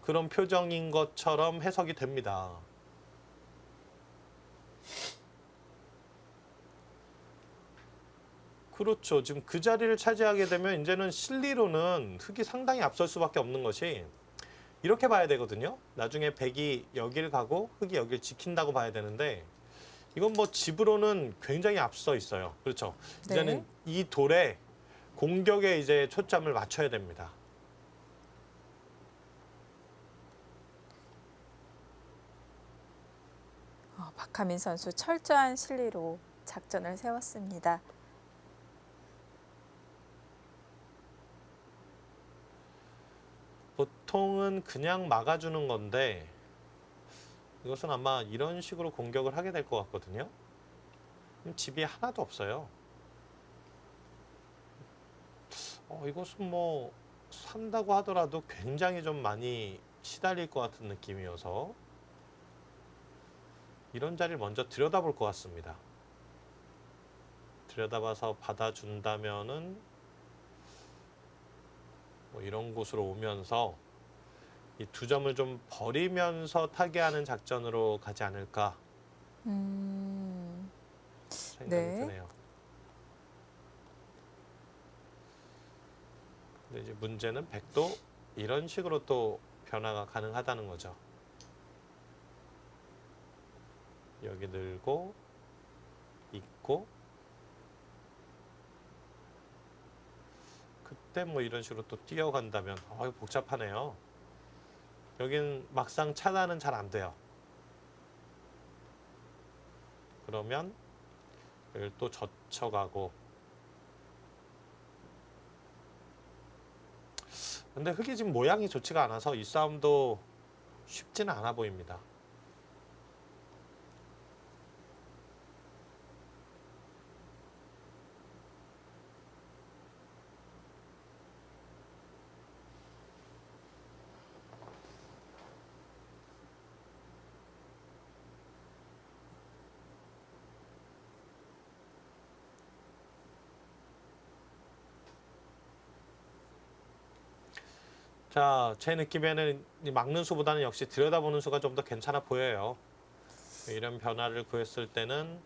그런 표정인 것처럼 해석이 됩니다. 그렇죠. 지금 그 자리를 차지하게 되면 이제는 실리로는 흑이 상당히 앞설 수밖에 없는 것이 이렇게 봐야 되거든요. 나중에 백이 여길 가고 흑이 여길 지킨다고 봐야 되는데 이건 뭐 집으로는 굉장히 앞서 있어요. 그렇죠. 네. 이제는 이 돌에 공격에 이제 초점을 맞춰야 됩니다. 박하민 선수 철저한 실리로 작전을 세웠습니다. 보통은 그냥 막아주는 건데 이것은 아마 이런 식으로 공격을 하게 될 것 같거든요. 집이 하나도 없어요. 이것은 뭐 산다고 하더라도 굉장히 좀 많이 시달릴 것 같은 느낌이어서 이런 자리를 먼저 들여다볼 것 같습니다. 들여다봐서 받아준다면은 뭐 이런 곳으로 오면서 이 두 점을 좀 버리면서 타개하는 작전으로 가지 않을까 생각이 네. 드네요. 근데 이제 문제는 백도 이런 식으로 또 변화가 가능하다는 거죠. 여기 늘고 있고 그때 뭐 이런 식으로 또 뛰어간다면 이거 복잡하네요. 여긴 막상 차단은 잘 안 돼요. 그러면 여기를 또 젖혀가고 근데 흙이 지금 모양이 좋지가 않아서 이 싸움도 쉽지는 않아 보입니다. 자, 제 느낌에는 이 막는 수보다는 역시 들여다보는 수가 좀 더 괜찮아 보여요. 이런 변화를 구했을 때는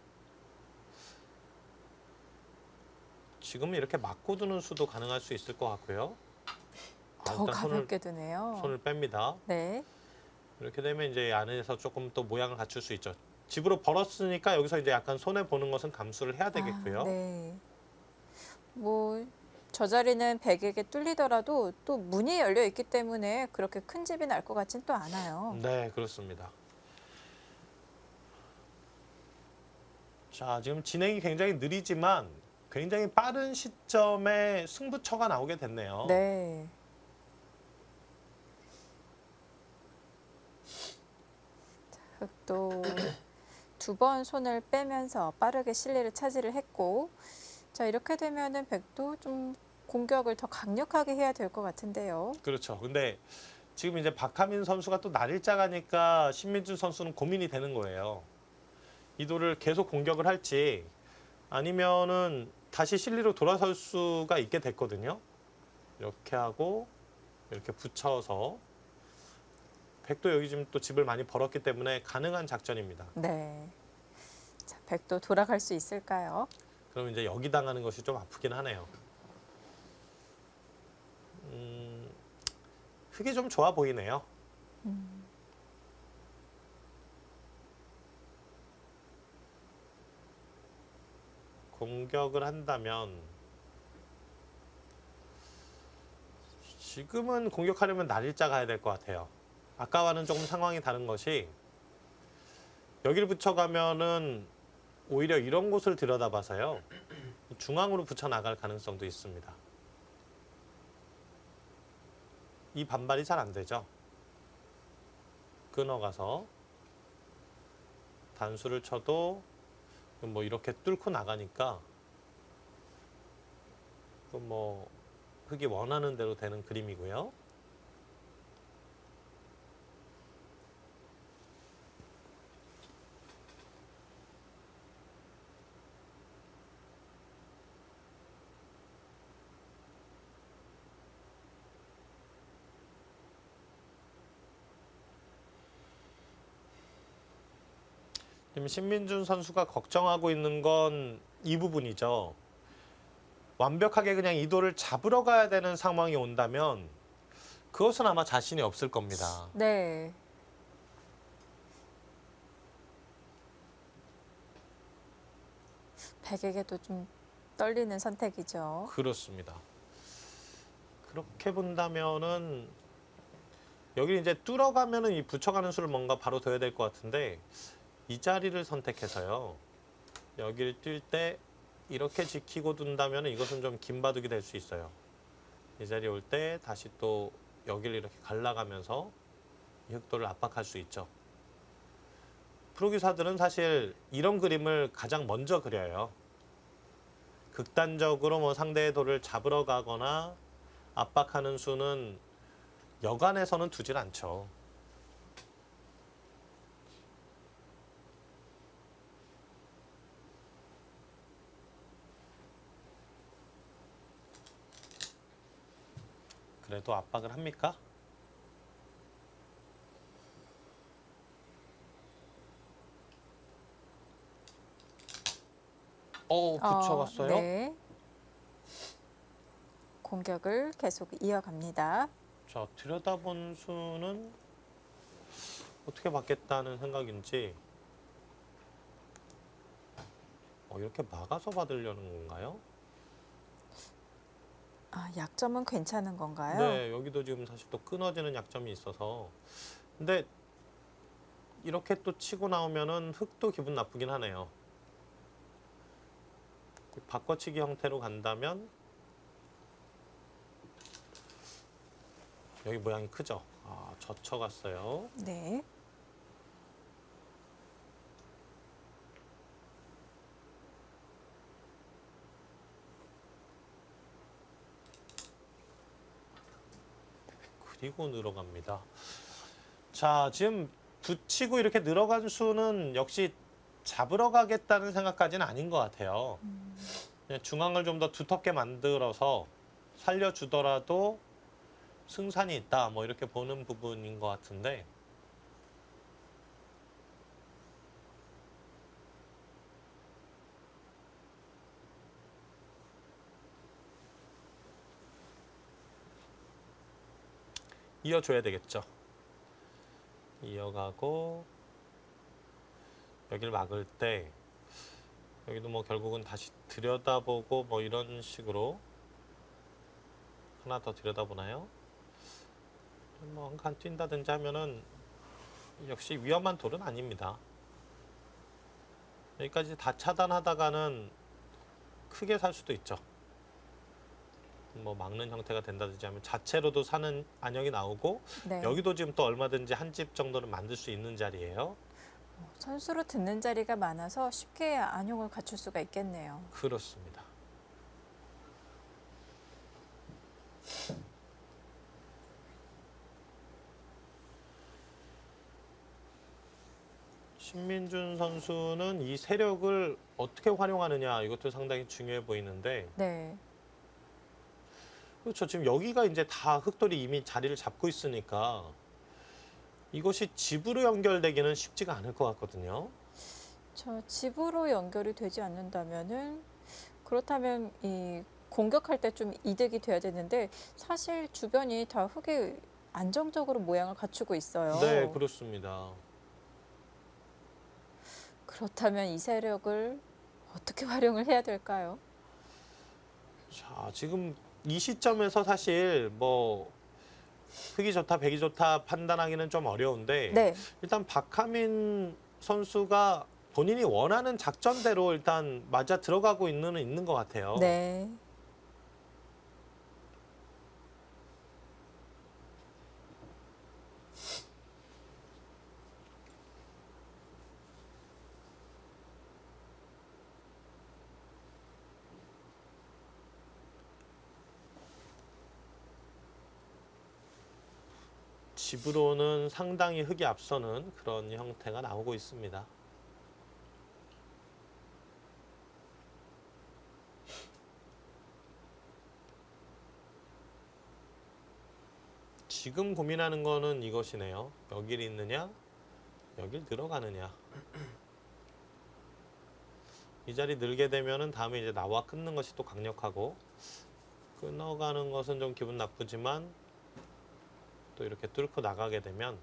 지금 이렇게 막고 두는 수도 가능할 수 있을 것 같고요. 더 일단 가볍게 두네요. 손을 뺍니다. 네. 이렇게 되면 이제 안에서 조금 또 모양을 갖출 수 있죠. 집으로 벌었으니까 여기서 이제 약간 손해 보는 것은 감수를 해야 되겠고요. 네. 뭐 저 자리는 백에게 뚫리더라도 또 문이 열려 있기 때문에 그렇게 큰 집이 날 것 같진 또 않아요. 네, 그렇습니다. 자, 지금 진행이 굉장히 느리지만 굉장히 빠른 시점에 승부처가 나오게 됐네요. 네. 흑도 두 번 손을 빼면서 빠르게 실리를 차지를 했고, 자 이렇게 되면은 백도 좀 공격을 더 강력하게 해야 될 것 같은데요. 그렇죠. 근데 지금 이제 박하민 선수가 또 날일자가니까 신민준 선수는 고민이 되는 거예요. 이 돌을 계속 공격을 할지 아니면은 다시 실리로 돌아설 수가 있게 됐거든요. 이렇게 하고 이렇게 붙여서 백도 여기 지금 또 집을 많이 벌었기 때문에 가능한 작전입니다. 네. 자 백도 돌아갈 수 있을까요? 그럼 이제 여기 당하는 것이 좀 아프긴 하네요. 흙이 좀 좋아 보이네요. 공격을 한다면 지금은 공격하려면 날일자 가야 될 것 같아요. 아까와는 조금 상황이 다른 것이 여기를 붙여가면은 오히려 이런 곳을 들여다봐서요. 중앙으로 붙여 나갈 가능성도 있습니다. 이 반발이 잘 안 되죠. 끊어가서 단수를 쳐도 뭐 이렇게 뚫고 나가니까 뭐 흙이 원하는 대로 되는 그림이고요. 지금 신민준 선수가 걱정하고 있는 건 이 부분이죠. 완벽하게 그냥 이 돌을 잡으러 가야 되는 상황이 온다면 그것은 아마 자신이 없을 겁니다. 네. 백에게도 좀 떨리는 선택이죠. 그렇습니다. 그렇게 본다면은 여기 이제 뚫어가면은 이 붙여가는 수를 뭔가 바로 둬야 될 것 같은데 이 자리를 선택해서요. 여기를 뛸 때 이렇게 지키고 둔다면 이것은 좀 긴 바둑이 될 수 있어요. 이 자리에 올 때 다시 또 여기를 이렇게 갈라가면서 이 흑도를 압박할 수 있죠. 프로기사들은 사실 이런 그림을 가장 먼저 그려요. 극단적으로 뭐 상대의 돌을 잡으러 가거나 압박하는 수는 여간에서는 두질 않죠. 그래도 압박을 합니까? 붙여갔어요. 네. 공격을 계속 이어갑니다. 자, 들여다본 수는 어떻게 받겠다는 생각인지 이렇게 막아서 받으려는 건가요? 약점은 괜찮은 건가요? 네, 여기도 지금 사실 또 끊어지는 약점이 있어서 근데 이렇게 또 치고 나오면은 흑도 기분 나쁘긴 하네요. 바꿔치기 형태로 간다면 여기 모양이 크죠? 젖혀갔어요. 네. 그리고 늘어갑니다. 자, 지금 붙이고 이렇게 늘어간 수는 역시 잡으러 가겠다는 생각까지는 아닌 것 같아요. 그냥 중앙을 좀 더 두텁게 만들어서 살려주더라도 승산이 있다, 뭐 이렇게 보는 부분인 것 같은데 이어줘야 되겠죠. 이어가고 여기를 막을 때 여기도 뭐 결국은 다시 들여다보고 뭐 이런 식으로 하나 더 들여다보나요? 뭐 한 칸 뛴다든지 하면은 역시 위험한 돌은 아닙니다. 여기까지 다 차단하다가는 크게 살 수도 있죠. 뭐 막는 형태가 된다든지 하면 자체로도 사는 안형이 나오고 네. 여기도 지금 또 얼마든지 한 집 정도는 만들 수 있는 자리예요. 선수로 듣는 자리가 많아서 쉽게 안용을 갖출 수가 있겠네요. 그렇습니다. 신민준 선수는 이 세력을 어떻게 활용하느냐 이것도 상당히 중요해 보이는데 네. 그렇죠. 지금 여기가 이제 다 흑돌이 이미 자리를 잡고 있으니까 이것이 집으로 연결되기는 쉽지가 않을 것 같거든요. 저 집으로 연결이 되지 않는다면은 그렇다면 이 공격할 때 좀 이득이 돼야 되는데 사실 주변이 다 흙이 안정적으로 모양을 갖추고 있어요. 네, 그렇습니다. 그렇다면 이 세력을 어떻게 활용을 해야 될까요? 자, 지금 이 시점에서 사실 뭐 흑이 좋다, 백이 좋다 판단하기는 좀 어려운데 네. 일단 박하민 선수가 본인이 원하는 작전대로 일단 맞아 들어가고 있는 것 같아요. 네. 집으로는 상당히 흑이 앞서는 그런 형태가 나오고 있습니다. 지금 고민하는 거는 이것이네요. 여길 있느냐, 여길 들어가느냐. 이 자리 늘게 되면은 다음에 이제 나와 끊는 것이 또 강력하고 끊어가는 것은 좀 기분 나쁘지만 또 이렇게 뚫고 나가게 되면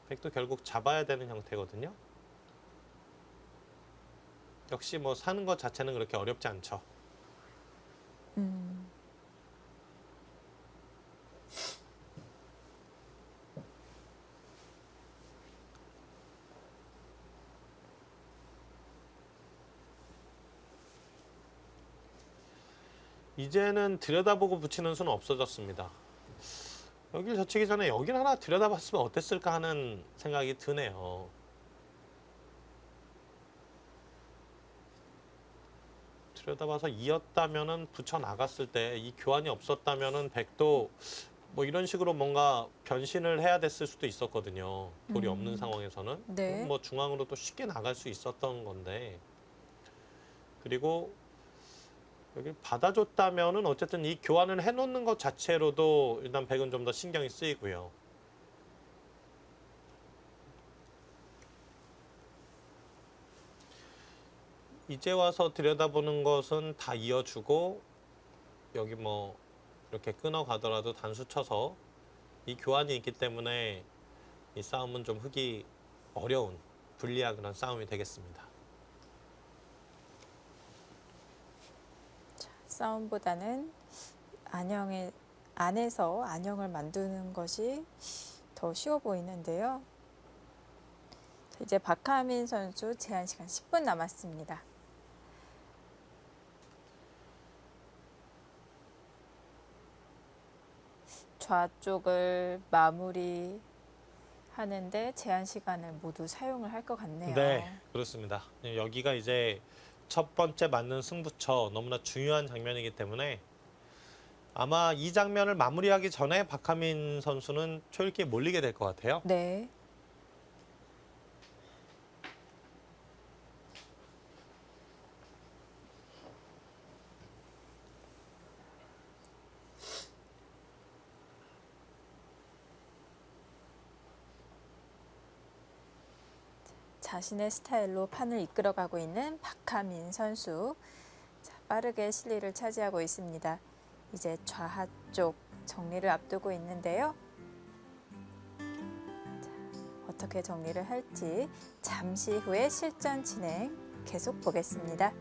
백도 결국 잡아야 되는 형태거든요. 역시 뭐 사는 것 자체는 그렇게 어렵지 않죠. 음. 이제는 들여다보고 붙이는 수는 없어졌습니다. 여기를 젖히기 전에 여기를 하나 들여다봤으면 어땠을까 하는 생각이 드네요. 들여다봐서 이었다면은 붙여 나갔을 때 이 교환이 없었다면은 백도 뭐 이런 식으로 뭔가 변신을 해야 됐을 수도 있었거든요. 돌이 없는 상황에서는. 네. 그럼 뭐 중앙으로 또 쉽게 나갈 수 있었던 건데. 그리고 여기 받아줬다면은 어쨌든 이 교환을 해놓는 것 자체로도 일단 백은 좀 더 신경이 쓰이고요. 이제 와서 들여다보는 것은 다 이어주고 여기 뭐 이렇게 끊어가더라도 단수 쳐서 이 교환이 있기 때문에 이 싸움은 좀 흑이 어려운 불리한 그런 싸움이 되겠습니다. 싸움보다는 안에서 안형을 만드는 것이 더 쉬워 보이는데요. 자, 이제 박하민 선수 제한 시간 10분 남았습니다. 좌쪽을 마무리 하는데 제한 시간을 모두 사용을 할 것 같네요. 네, 그렇습니다. 여기가 이제 첫 번째 맞는 승부처 너무나 중요한 장면이기 때문에 아마 이 장면을 마무리하기 전에 박하민 선수는 초읽기에 몰리게 될 것 같아요. 네. 자신의 스타일로 판을 이끌어가고 있는 박하민 선수. 자, 빠르게 실리를 차지하고 있습니다. 이제 좌하 쪽 정리를 앞두고 있는데요. 자, 어떻게 정리를 할지 잠시 후에 실전 진행 계속 보겠습니다.